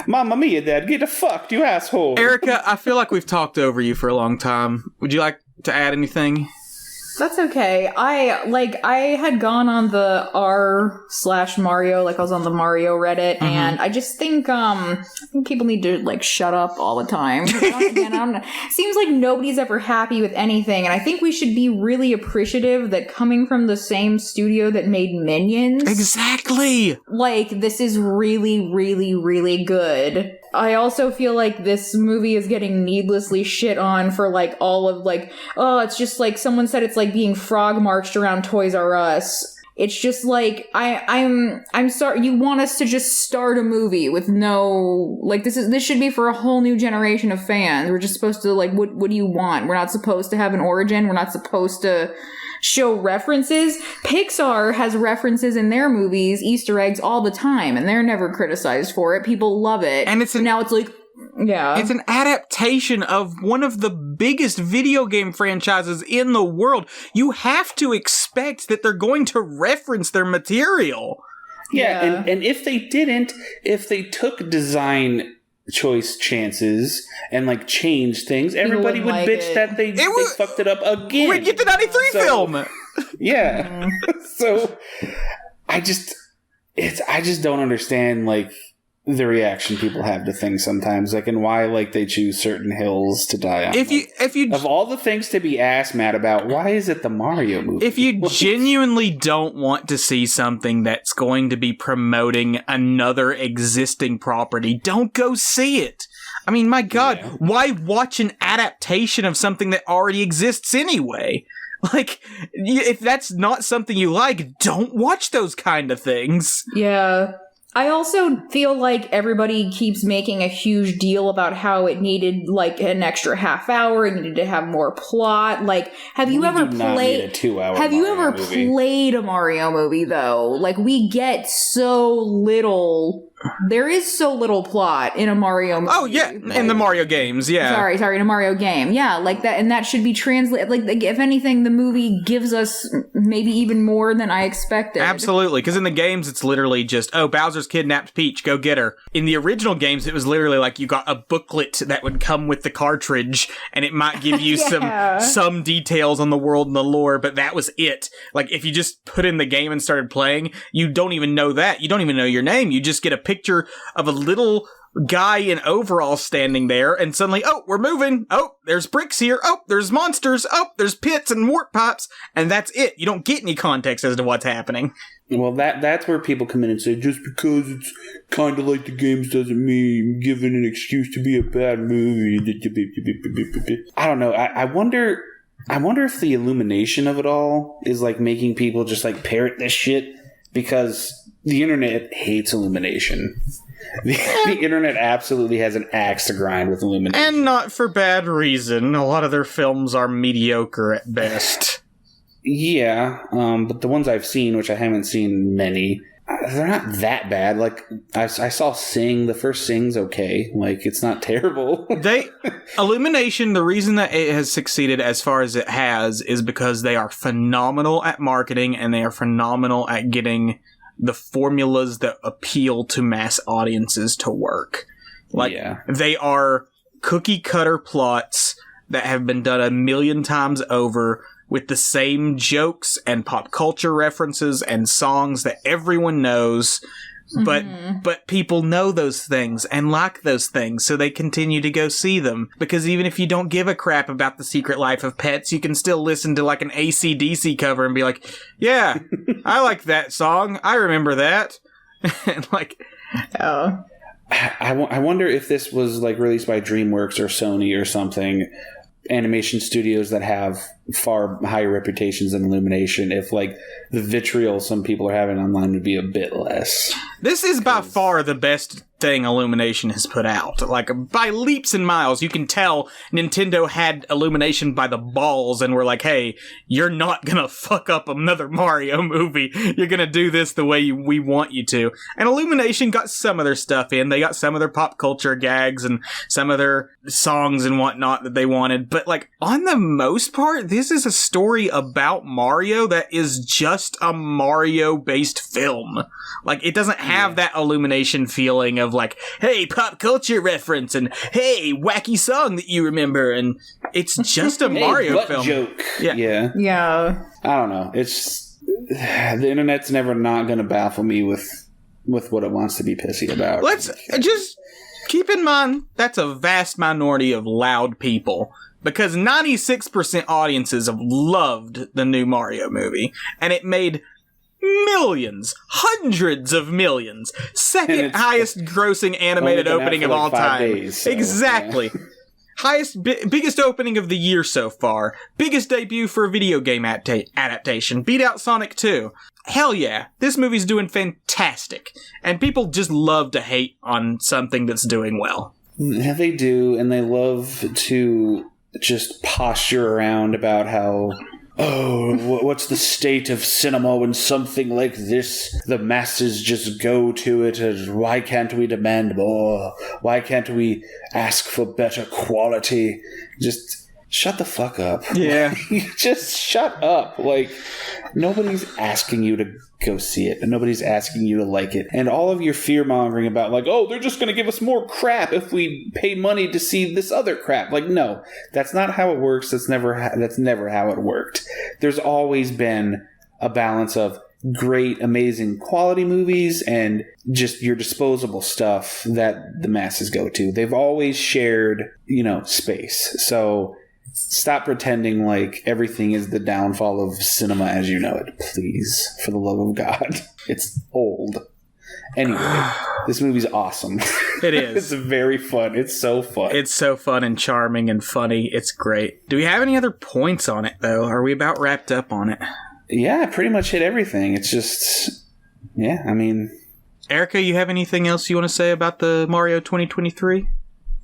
Mamma mia, Dad, get the fucked, you asshole. Erica, I feel like we've talked over you for a long time. Would you like to add anything? That's okay. I had gone on the r/Mario, like I was on the Mario Reddit, and I just think people need to like shut up all the time. Again, seems like nobody's ever happy with anything, and I think we should be really appreciative that coming from the same studio that made Minions, exactly. Like, this is really, really, really good. I also feel like this movie is getting needlessly shit on for like all of like, oh, it's just like someone said it's like being frog marched around Toys R Us. It's just like, I'm sorry, you want us to just start a movie with no, like, this should be for a whole new generation of fans. We're just supposed to like, what do you want? We're not supposed to have an origin. We're not supposed to show references. Pixar has references in their movies, Easter eggs all the time, and they're never criticized for it. People love it. And now it's like, yeah. It's an adaptation of one of the biggest video game franchises in the world. You have to expect that they're going to reference their material. Yeah. And if they took design choice chances and like change things, everybody would like bitch that they fucked it up again. We'd get the 93 film. Yeah. So I just don't understand like the reaction people have to things sometimes, like, and why like they choose certain hills to die on. If you of all the things to be ass mad about, why is it the Mario movie? If you genuinely don't want to see something that's going to be promoting another existing property, don't go see it. I mean, my God, why watch an adaptation of something that already exists anyway? Like, if that's not something you like, don't watch those kind of things. Yeah. I also feel like everybody keeps making a huge deal about how it needed like an extra half hour, it needed to have more plot. Like, have you ever played a 2-hour Have you ever movie. played a Mario movie though? Like, we get so little. There is so little plot in a Mario movie. Oh yeah, in the Mario games, yeah. Sorry, in a Mario game. Yeah, like that, and that should be translated. Like, if anything, the movie gives us maybe even more than I expected. Absolutely, because in the games, it's literally just, oh, Bowser's kidnapped Peach, go get her. In the original games, it was literally like you got a booklet that would come with the cartridge, and it might give you some details on the world and the lore, but that was it. Like, if you just put in the game and started playing, you don't even know that. You don't even know your name. You just get a picture of a little guy in overalls standing there, and suddenly, oh, we're moving. Oh, there's bricks here. Oh, there's monsters. Oh, there's pits and warp pipes, and that's it. You don't get any context as to what's happening. Well, that's where people come in and say, just because it's kind of like the games doesn't mean giving an excuse to be a bad movie. I don't know. I wonder if the illumination of it all is like making people just like parrot this shit, because the internet hates illumination. The internet absolutely has an axe to grind with illumination. And not for bad reason. A lot of their films are mediocre at best. Yeah, but the ones I've seen, which I haven't seen many, they're not that bad. Like, I saw Sing. The first Sing's okay. Like, it's not terrible. Illumination, the reason that it has succeeded as far as it has is because they are phenomenal at marketing, and they are phenomenal at getting the formulas that appeal to mass audiences to work. Like, they are cookie cutter plots that have been done 1,000,000 times over, with the same jokes and pop culture references and songs that everyone knows. But people know those things and like those things, so they continue to go see them. Because even if you don't give a crap about The Secret Life of Pets, you can still listen to like an AC/DC cover and be like, yeah, I like that song. I remember that. And like, oh. I wonder if this was like released by DreamWorks or Sony or something, animation studios that have far higher reputations than Illumination, if like the vitriol some people are having online would be a bit less. This is by far the best thing Illumination has put out. Like, by leaps and miles, you can tell Nintendo had Illumination by the balls and were like, hey, you're not gonna fuck up another Mario movie. You're gonna do this the way we want you to. And Illumination got some of their stuff in. They got some of their pop culture gags and some of their songs and whatnot that they wanted. But, like, on the most part, this is a story about Mario that is just a Mario-based film. Like, it doesn't have that Illumination feeling of like, hey, pop culture reference, and hey, wacky song that you remember, and it's just a Mario film. Joke. Yeah. I don't know. It's the internet's never not going to baffle me with what it wants to be pissy about. Let's just keep in mind that's a vast minority of loud people, because 96% audiences have loved the new Mario movie, and it made millions, hundreds of millions, second highest grossing animated opening of all time. Days, so, exactly. Yeah. Biggest opening of the year so far. Biggest debut for a video game adaptation. Beat out Sonic 2. Hell yeah. This movie's doing fantastic. And people just love to hate on something that's doing well. Yeah, they do, and they love to just posture around about how, oh, what's the state of cinema when something like this, the masses just go to it, and why can't we demand more? Why can't we ask for better quality? Just shut the fuck up. Yeah. Just shut up. Like, nobody's asking you to go see it, and nobody's asking you to like it. And all of your fear-mongering about, like, oh, they're just going to give us more crap if we pay money to see this other crap. Like, no, that's not how it works. That's never how it worked. There's always been a balance of great, amazing quality movies and just your disposable stuff that the masses go to. They've always shared, space. So stop pretending like everything is the downfall of cinema as you know it, please. For the love of God. It's old. Anyway, this movie's awesome. It is. It's very fun. It's so fun. It's so fun and charming and funny. It's great. Do we have any other points on it, though? Are we about wrapped up on it? Yeah, I pretty much hit everything. It's just, yeah, I mean, Erika, you have anything else you want to say about the Mario 2023?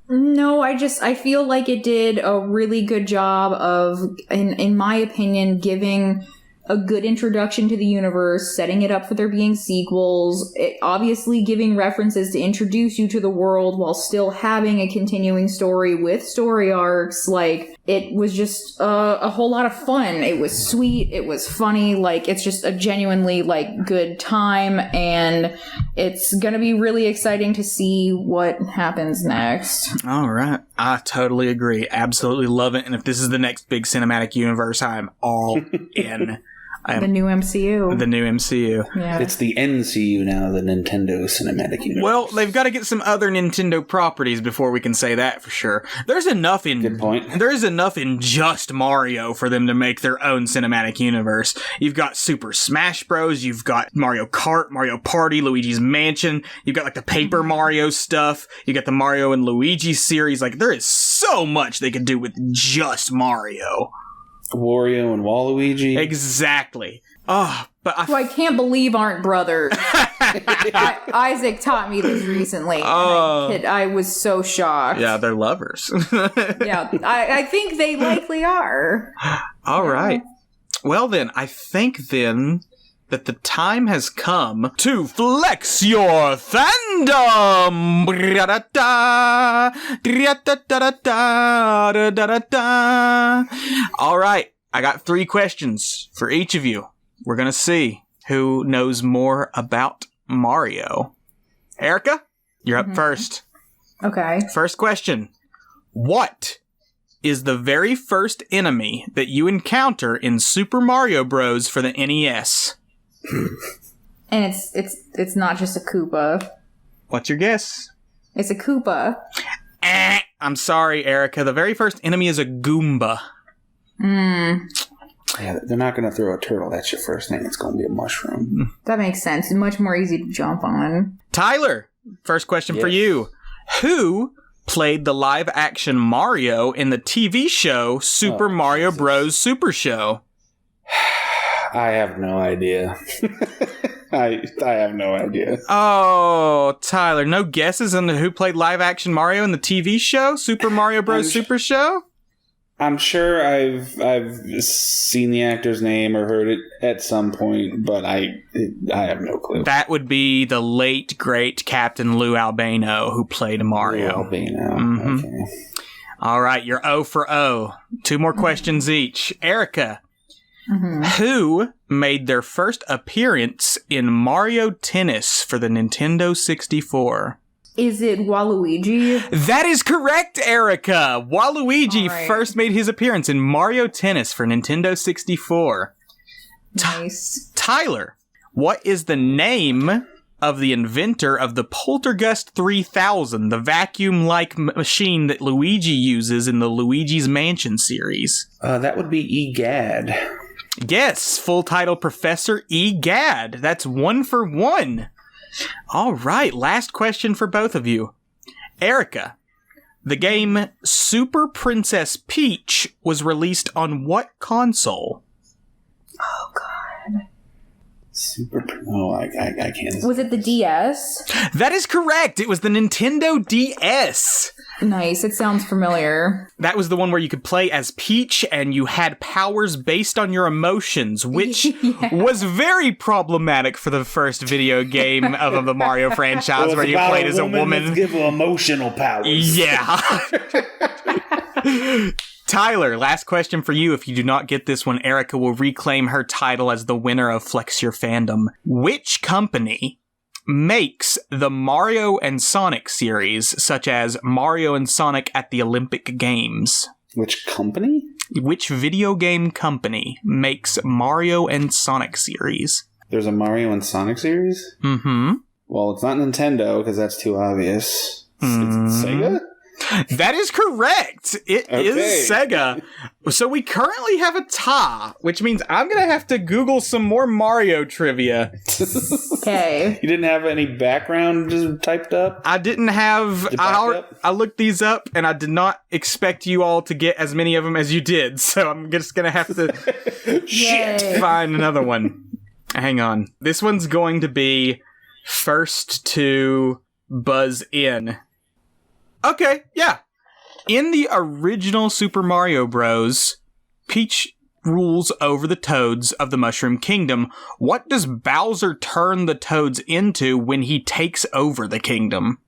No, I feel like it did a really good job of, in my opinion, giving a good introduction to the universe, setting it up for there being sequels, obviously giving references to introduce you to the world while still having a continuing story with story arcs. Like, it was just a whole lot of fun. It was sweet. It was funny. Like, it's just a genuinely, like, good time, and it's gonna be really exciting to see what happens next. All right. I totally agree. Absolutely love it. And if this is the next big cinematic universe, I'm all in. The new MCU. The new MCU. Yeah. It's the NCU now, the Nintendo Cinematic Universe. Well, they've got to get some other Nintendo properties before we can say that for sure. There's enough in Good point. There is enough in just Mario for them to make their own cinematic universe. You've got Super Smash Bros. You've got Mario Kart, Mario Party, Luigi's Mansion. You've got like the Paper Mario stuff. You got the Mario and Luigi series. Like, there is so much they could do with just Mario. Wario and Waluigi. Exactly. Oh, but who I can't believe aren't brothers. Isaac taught me this recently. And I was so shocked. Yeah, they're lovers. Yeah, I think they likely are. All right. Well, then, I think then that the time has come to flex your fandom. All right. I got 3 questions for each of you. We're going to see who knows more about Mario. Erika, you're up first. Okay. First question. What is the very first enemy that you encounter in Super Mario Bros. For the NES? And it's not just a Koopa. What's your guess? It's a Koopa. I'm sorry, Erika. The very first enemy is a Goomba. Yeah, they're not going to throw a turtle at you first thing. It's going to be a mushroom. That makes sense. It's much more easy to jump on. Tyler, first question for you. Who played the live-action Mario in the TV show Super Mario Bros. Super Show? I have no idea. I have no idea. Oh, Tyler, no guesses on who played live-action Mario in the TV show Super Mario Bros. Super Show? I'm sure I've seen the actor's name or heard it at some point, but I have no clue. That would be the late, great Captain Lou Albano who played Mario. Lou Albano, okay. All right, you're 0 for 0. 2 more questions each. Erika, who made their first appearance in Mario Tennis for the Nintendo 64? Is it Waluigi? That is correct, Erika. Waluigi first made his appearance in Mario Tennis for Nintendo 64. Nice. Tyler, what is the name of the inventor of the Poltergust 3000, the vacuum-like machine that Luigi uses in the Luigi's Mansion series? That would be EGAD. Yes, full title Professor EGAD. That's 1 for 1. All right, last question for both of you. Erika, the game Super Princess Peach was released on what console? Oh, God. I can't. Was it the DS? That is correct. It was the Nintendo DS. Nice. It sounds familiar. That was the one where you could play as Peach and you had powers based on your emotions, which was very problematic for the first video game of the Mario franchise where you played as a woman. Let's give her emotional powers. Yeah. Tyler, last question for you. If you do not get this one, Erika will reclaim her title as the winner of Flex Your Fandom. Which company makes the Mario and Sonic series, such as Mario and Sonic at the Olympic Games? Which company? Which video game company makes Mario and Sonic series? There's a Mario and Sonic series? Mm-hmm. Well, it's not Nintendo, because that's too obvious. It's Sega? That is correct. It is Sega. So we currently have a tie, which means I'm going to have to Google some more Mario trivia. Okay. You didn't have any background just typed up? I didn't have... I looked these up, and I did not expect you all to get as many of them as you did. So I'm just going to have to find another one. Hang on. This one's going to be first to buzz in. Okay, yeah. In the original Super Mario Bros., Peach rules over the Toads of the Mushroom Kingdom. What does Bowser turn the Toads into when he takes over the kingdom?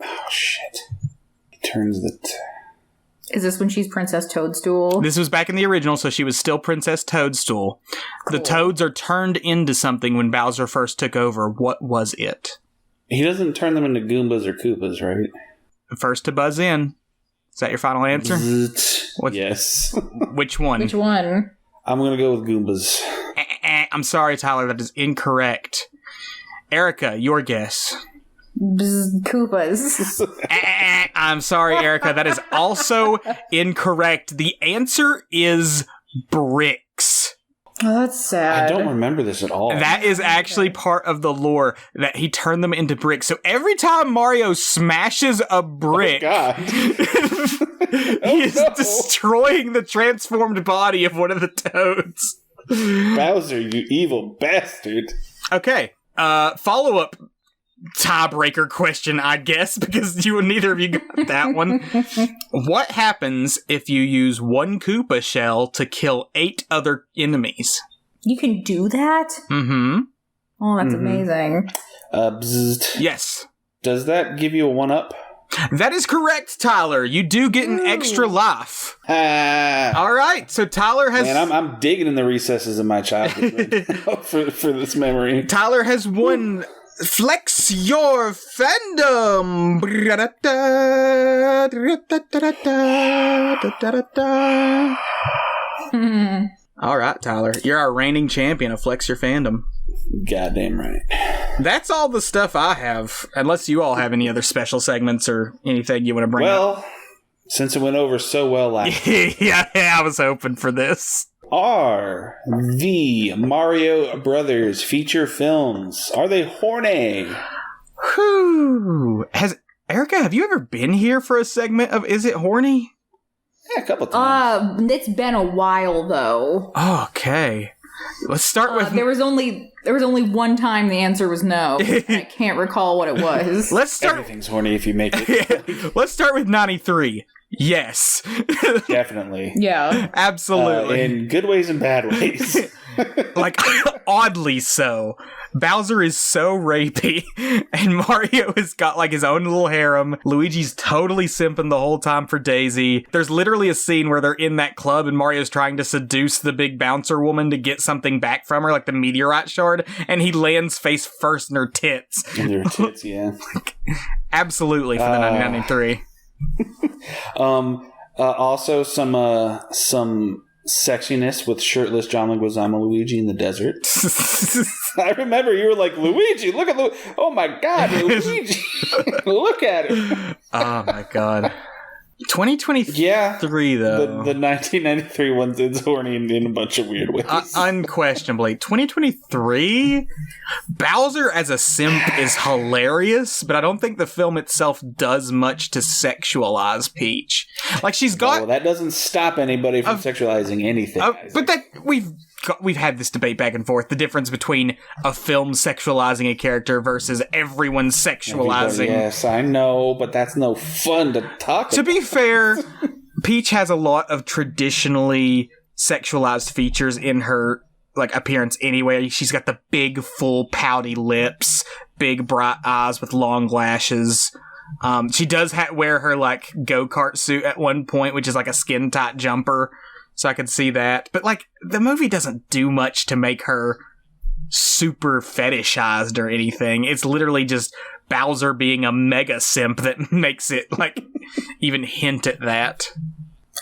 Oh, shit. He turns the... Is this when she's Princess Toadstool? This was back in the original, so she was still Princess Toadstool. Cool. The Toads are turned into something when Bowser first took over. What was it? He doesn't turn them into Goombas or Koopas, right? First to buzz in. Is that your final answer? Yes. Which one? Which one? I'm going to go with Goombas. I'm sorry, Tyler, that is incorrect. Erika, your guess. Koopas. I'm sorry, Erika. That is also incorrect. The answer is bricks. Oh, that's sad. I don't remember this at all. That is actually part of the lore, that he turned them into bricks. So every time Mario smashes a brick, he is destroying the transformed body of one of the Toads. Bowser, you evil bastard. Okay. Follow-up tiebreaker question, I guess, because neither of you got that one. What happens if you use one Koopa shell to kill 8 other enemies? You can do that? Mm-hmm. Oh, that's amazing. Yes. Does that give you a 1-up? That is correct, Tyler. You do get an extra life. All right, so Tyler has... Man, I'm digging in the recesses of my childhood for this memory. Tyler has won... Flex your fandom. All right, Tyler. You're our reigning champion of Flex Your Fandom. Goddamn right. That's all the stuff I have, unless you all have any other special segments or anything you want to bring up. Well, since it went over so well last yeah, I was hoping for this. Are the Mario Brothers feature films, are they horny? Whew. Erika, have you ever been here for a segment of Is It Horny? Yeah, a couple times. It's been a while though. Okay. Let's start with... There was only one time the answer was no. I can't recall what it was. Let's start... Everything's horny if you make it. Let's start with 93. Yes. Definitely. Yeah. Absolutely. In good ways and bad ways. Like, oddly so. Bowser is so rapey, and Mario has got, like, his own little harem. Luigi's totally simping the whole time for Daisy. There's literally a scene where they're in that club, and Mario's trying to seduce the big bouncer woman to get something back from her, like the meteorite shard, and he lands face first in her tits. In her tits, yeah. Absolutely, for the 1993. Also some sexiness with shirtless John Leguizamo Luigi in the desert. I remember you were like, Luigi, look at oh my god, Luigi. Look at him. Oh my god. 2023, yeah, though. The 1993 one is horny in a bunch of weird ways. Unquestionably. 2023, Bowser as a simp is hilarious, but I don't think the film itself does much to sexualize Peach. Like, she's got... Well, that doesn't stop anybody from sexualizing anything. But that we've had this debate back and forth, the difference between a film sexualizing a character versus everyone sexualizing. Yes, I know, but that's no fun to talk about. To be fair, Peach has a lot of traditionally sexualized features in her, like, appearance anyway. She's got the big, full, pouty lips, big, bright eyes with long lashes. She does wear her, like, go-kart suit at one point, which is like a skin-tight jumper. So I could see that. But, like, the movie doesn't do much to make her super fetishized or anything. It's literally just Bowser being a mega simp that makes it, like, even hint at that.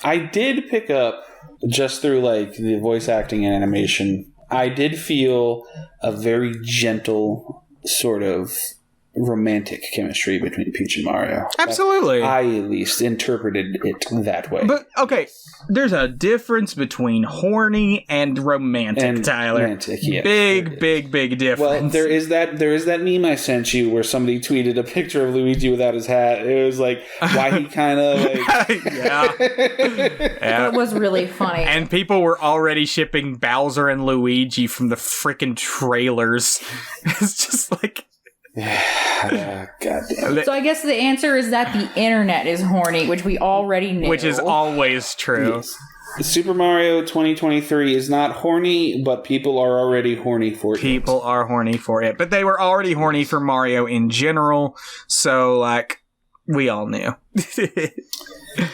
I did pick up, just through, like, the voice acting and animation, I did feel a very gentle sort of romantic chemistry between Peach and Mario. Absolutely. I at least interpreted it that way. But, okay, there's a difference between horny and romantic, Tyler. Romantic, yeah. Big difference. Well, there is that meme I sent you where somebody tweeted a picture of Luigi without his hat. It was like, why he kind of like... yeah. It was really funny. And people were already shipping Bowser and Luigi from the frickin' trailers. It's just like... Goddamn. So I guess the answer is that the internet is horny, which we already knew. Which is always true. Yes. Super Mario 2023 is not horny, but people are already horny for it. People are horny for it. But they were already horny for Mario in general, so, like, we all knew.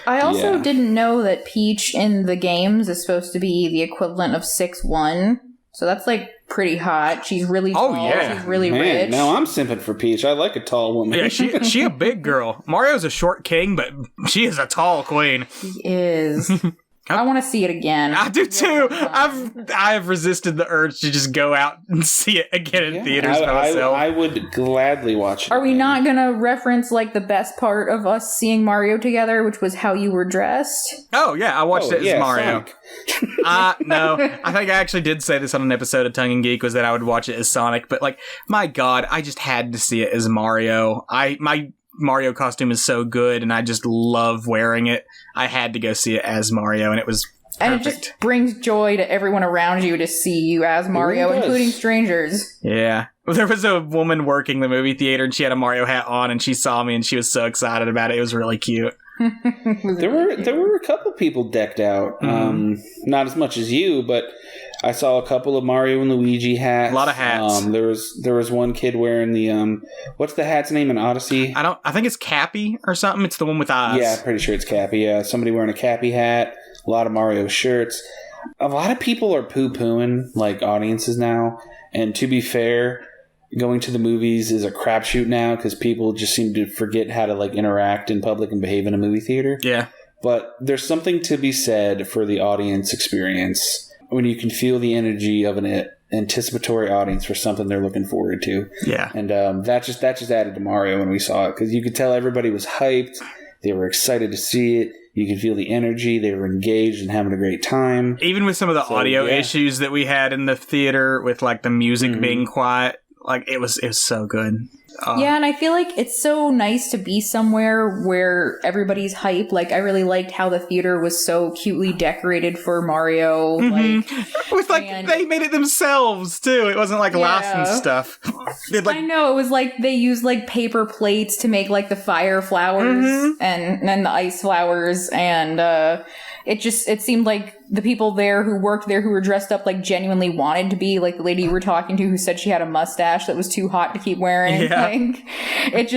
I also didn't know that Peach in the games is supposed to be the equivalent of 6'1", so that's, like, pretty hot. She's really tall. Oh, yeah. She's really Man, rich. now I'm simping for Peach. I like a tall woman. Yeah, she a big girl. Mario's a short king, but she is a tall queen. She is. I want to see it again. I do too. I've resisted the urge to just go out and see it again in theaters by myself. I would gladly watch it. Are we not going to reference, like, the best part of us seeing Mario together, which was how you were dressed? Oh, yeah, I watched it as Mario. Sonic. No, I think I actually did say this on an episode of Tongue and Geek, was that I would watch it as Sonic, but, like, my God, I just had to see it as Mario. My Mario costume is so good, and I just love wearing it. I had to go see it as Mario, and it was perfect. And it just brings joy to everyone around you to see you as Mario, really including strangers. Yeah. There was a woman working the movie theater, and she had a Mario hat on, and she saw me, and she was so excited about it. It was really cute. There were a couple people decked out. Not as much as you, but I saw a couple of Mario and Luigi hats. A lot of hats. There was one kid wearing the what's the hat's name in Odyssey? I think it's Cappy or something. It's the one with eyes. Yeah, pretty sure it's Cappy. Yeah, somebody wearing a Cappy hat. A lot of Mario shirts. A lot of people are poo-pooing, like, audiences now. And to be fair, going to the movies is a crapshoot now because people just seem to forget how to, like, interact in public and behave in a movie theater. Yeah. But there's something to be said for the audience experience when you can feel the energy of an anticipatory audience for something they're looking forward to. Yeah. And that just added to Mario when we saw it because you could tell everybody was hyped. They were excited to see it. You could feel the energy. They were engaged and having a great time. Even with some of the audio issues that we had in the theater with, like, the music being quiet, like, it was so good. Yeah, and I feel like it's so nice to be somewhere where everybody's hype. Like, I really liked how the theater was so cutely decorated for Mario. Like, it was like they made it themselves, too. It wasn't like licensed stuff. I know, it was like they used, like, paper plates to make, like, the fire flowers and then the ice flowers, and it seemed like the people there who worked there who were dressed up, like, genuinely wanted to be, like, the lady you were talking to who said she had a mustache that was too hot to keep wearing. Yeah. Like, it's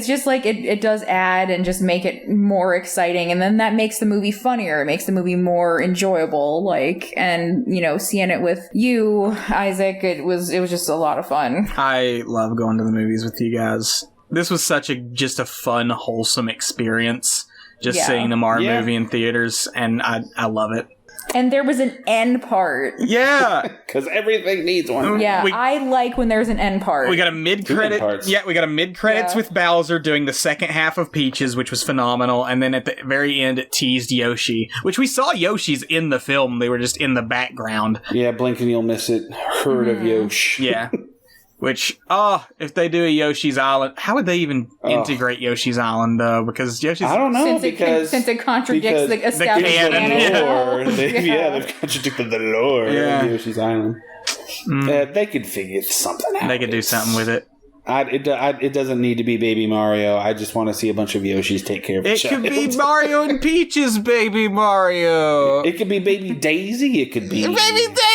just like it does add and just make it more exciting, and then that makes the movie funnier. It makes the movie more enjoyable. Like, and, you know, seeing it with you, Isaac, it was just a lot of fun. I love going to the movies with you guys. This was just a fun, wholesome experience. Just seeing the Mario movie in theaters, and I love it. And there was an end part. Yeah. Because everything needs one. Yeah, I like when there's an end part. We got a mid-credit. Yeah, we got a mid-credits with Bowser doing the second half of Peaches, which was phenomenal. And then at the very end, it teased Yoshi, which we saw Yoshi's in the film. They were just in the background. Yeah, blink and you'll miss it. Herd of Yoshi. Yeah. Which, if they do a Yoshi's Island, how would they even integrate Yoshi's Island, though? Because Yoshi's... I don't know, since it contradicts the established canon. Lore. They've contradicted the lore of Yoshi's Island. They could figure something out. They could do something with it. It doesn't need to be Baby Mario. I just want to see a bunch of Yoshis take care of each other. It could be Mario and Peach's Baby Mario. It could be Baby Daisy. It could be... Baby Daisy!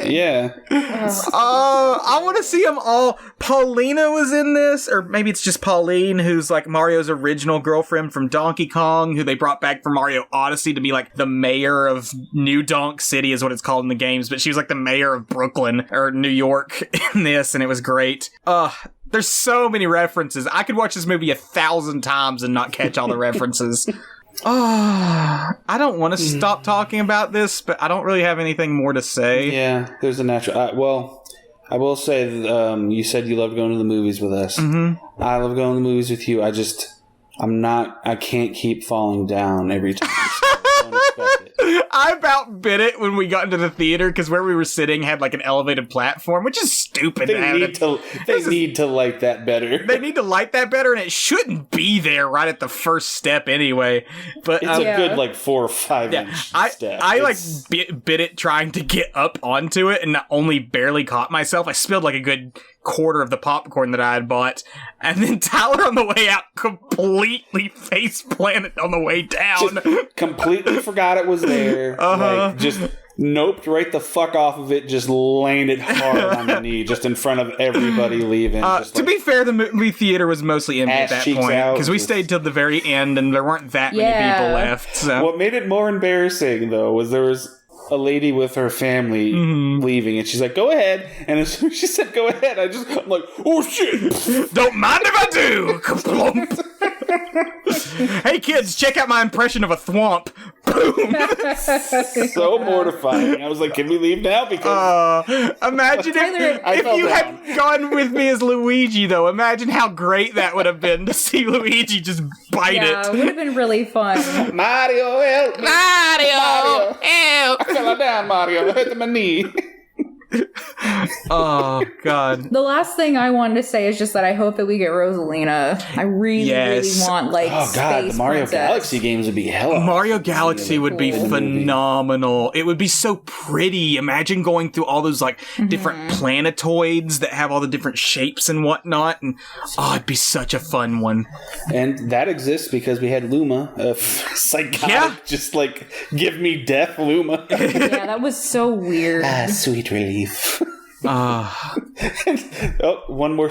Yeah. I want to see them all. Paulina was in this, or maybe it's just Pauline, who's like Mario's original girlfriend from Donkey Kong, who they brought back for Mario Odyssey to be like the mayor of New Donk City is what it's called in the games, but she was like the mayor of Brooklyn or New York in this, and it was great. There's so many references. I could watch this movie 1,000 times and not catch all the references. I don't want to stop talking about this, but I don't really have anything more to say. Yeah, there's a natural... I will say, you said you loved going to the movies with us. Mm-hmm. I love going to the movies with you. I can't keep falling down every time. Don't expect it. I about bit it when we got into the theater because where we were sitting had like an elevated platform, which is stupid. They need to light that better. They need to light that better, and it shouldn't be there right at the first step anyway. But it's a good like 4 or 5 inch step. I bit it trying to get up onto it, and only barely caught myself. I spilled like a good quarter of the popcorn that I had bought. And then Tyler on the way out completely face planted on the way down. Just completely forgot it was there. Like, just noped right the fuck off of it, just landed hard on the knee, just in front of everybody leaving. To be fair, the movie theater was mostly empty at that point, because we stayed till the very end, and there weren't that many people left. So. What made it more embarrassing, though, was there was a lady with her family leaving, and she's like, "Go ahead." And as soon as she said, "Go ahead," I'm like, "Oh shit! Don't mind if I do." Kaplump. Hey kids, check out my impression of a thwomp. Boom. So mortifying. I was like, "Can we leave now?" Because imagine if you had gone with me as Luigi, though. Imagine how great that would have been to see Luigi just bite it. Yeah, it would have been really fun. Mario, help me! Mario, help! I fell down, Mario. I hit my knee. Oh god. The last thing I wanted to say is just that I hope that we get Rosalina. I really want the Mario Princess. Galaxy games would be hella. Mario Galaxy would be phenomenal. It would be so pretty. Imagine going through all those different planetoids that have all the different shapes and whatnot, and it'd be such a fun one. And that exists because we had Luma, a psychotic, just give me death Luma. Yeah, that was so weird. Sweet relief. One more.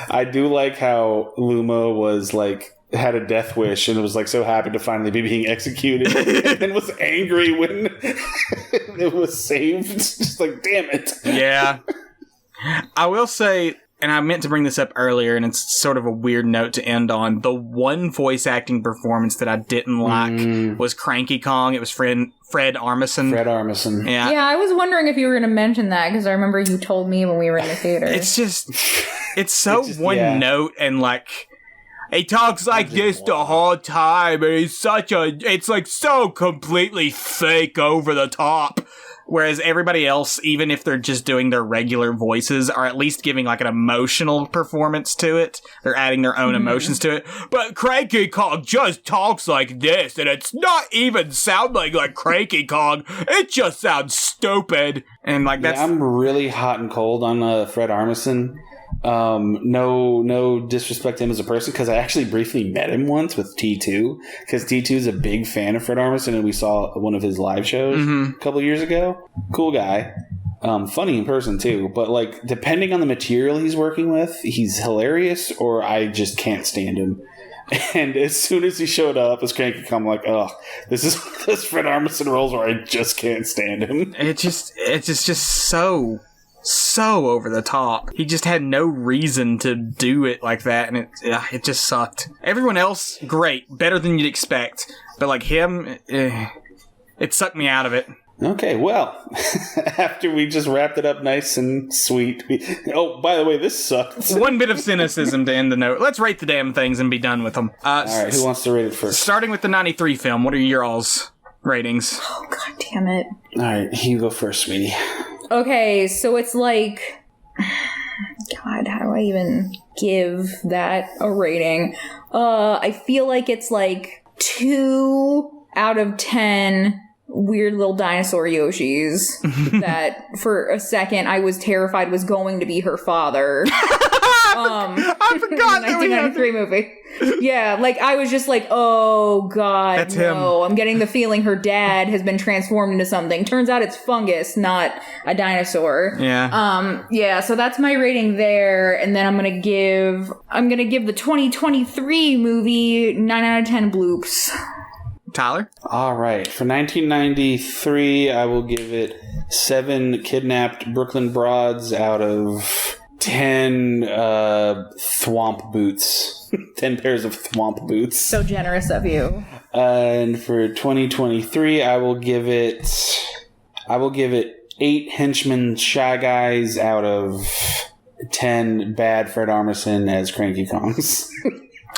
I do like how Luma was had a death wish and was so happy to finally be being executed, and then was angry when it was saved. Just damn it. Yeah. I will say, and I meant to bring this up earlier, and it's sort of a weird note to end on. The one voice acting performance that I didn't like was Cranky Kong. It was Fred Armisen. Fred Armisen. Yeah. Yeah, I was wondering if you were going to mention that, because I remember you told me when we were in the theater. It's so one note, and he talks like this the whole time, and it's so completely fake over the top. Whereas everybody else, even if they're just doing their regular voices, are at least giving an emotional performance to it. They're adding their own emotions to it. But Cranky Kong just talks like this, and it's not even sounding like Cranky Kong. It just sounds stupid. And that's... Yeah, I'm really hot and cold on Fred Armisen. No disrespect to him as a person, because I actually briefly met him once with T2, because T2 is a big fan of Fred Armisen, and we saw one of his live shows a couple years ago. Cool guy. Funny in person too, but depending on the material he's working with, he's hilarious, or I just can't stand him. And as soon as he showed up as Cranky Kong, I'm like, oh, this is this Fred Armisen roles where I just can't stand him. It's just so over the top. He just had no reason to do it like that, and it just sucked. Everyone else, great, better than you'd expect, but him, it sucked me out of it. Okay, well, after we just wrapped it up nice and sweet. By the way, this sucked. One bit of cynicism to end the note. Let's rate the damn things and be done with them. All right, who wants to rate it first? Starting with the 93 film, what are your all's ratings? Oh, god damn it. All right, you go first, sweetie. Okay, so it's God, how do I even give that a rating? I feel like it's 2 out of 10 weird little dinosaur Yoshis that for a second I was terrified was going to be her father. I forgot that 1993 movie. Yeah, I was just oh god, that's no. him. I'm getting the feeling her dad has been transformed into something. Turns out it's fungus, not a dinosaur. Yeah. Yeah, so that's my rating there, and then I'm gonna give the 2023 movie 9 out of 10 bloops. Tyler? All right. For 1993, I will give it 7 kidnapped Brooklyn broads out of 10 thwomp boots. 10 pairs of thwomp boots. So generous of you. And for 2023, I will give it 8 henchmen Shy Guys out of 10 bad Fred Armisen as Cranky Kongs.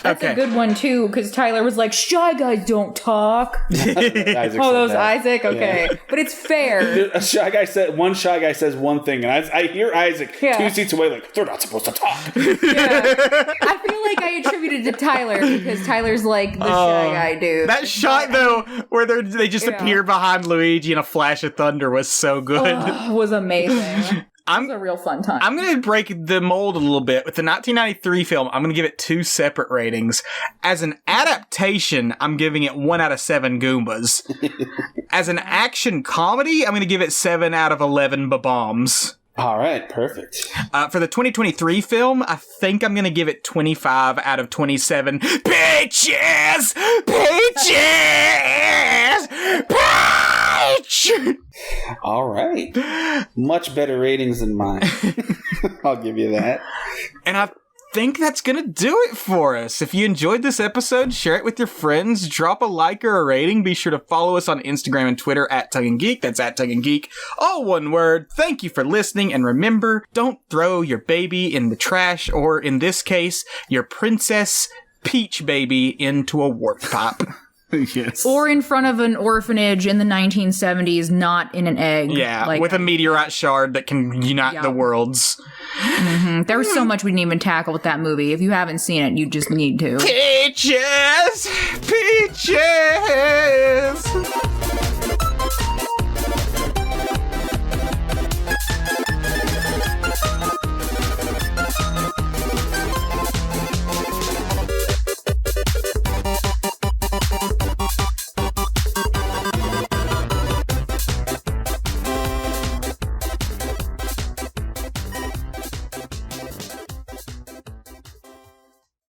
That's a good one, too, because Tyler was like, Shy Guys don't talk. That was Isaac? Okay. Yeah. But it's fair. One Shy Guy says one thing, and I hear Isaac 2 seats away they're not supposed to talk. Yeah. I feel like I attributed it to Tyler, because Tyler's the Shy Guy dude. That shot, though, where they just appear behind Luigi in a flash of thunder was so good. Was amazing. It was a real fun time. I'm going to break the mold a little bit. With the 1993 film, I'm going to give it 2 separate ratings. As an adaptation, I'm giving it 1 out of 7 Goombas. As an action comedy, I'm going to give it 7 out of 11 Bombs. All right, perfect. For the 2023 film, I think I'm going to give it 25 out of 27 Peaches! Peaches! Peach! All right. Much better ratings than mine. I'll give you that. And I think that's going to do it for us. If you enjoyed this episode, share it with your friends, drop a like or a rating. Be sure to follow us on Instagram and Twitter at Tug and Geek. That's at Tug and Geek. All one word. Thank you for listening. And remember, don't throw your baby in the trash, or in this case, your Princess Peach baby into a warp pipe. Yes. Or in front of an orphanage in the 1970s, not in an egg. Yeah, with a meteorite shard that can unite the worlds. Mm-hmm. There was so much we didn't even tackle with that movie. If you haven't seen it, you just need to. Peaches! Peaches!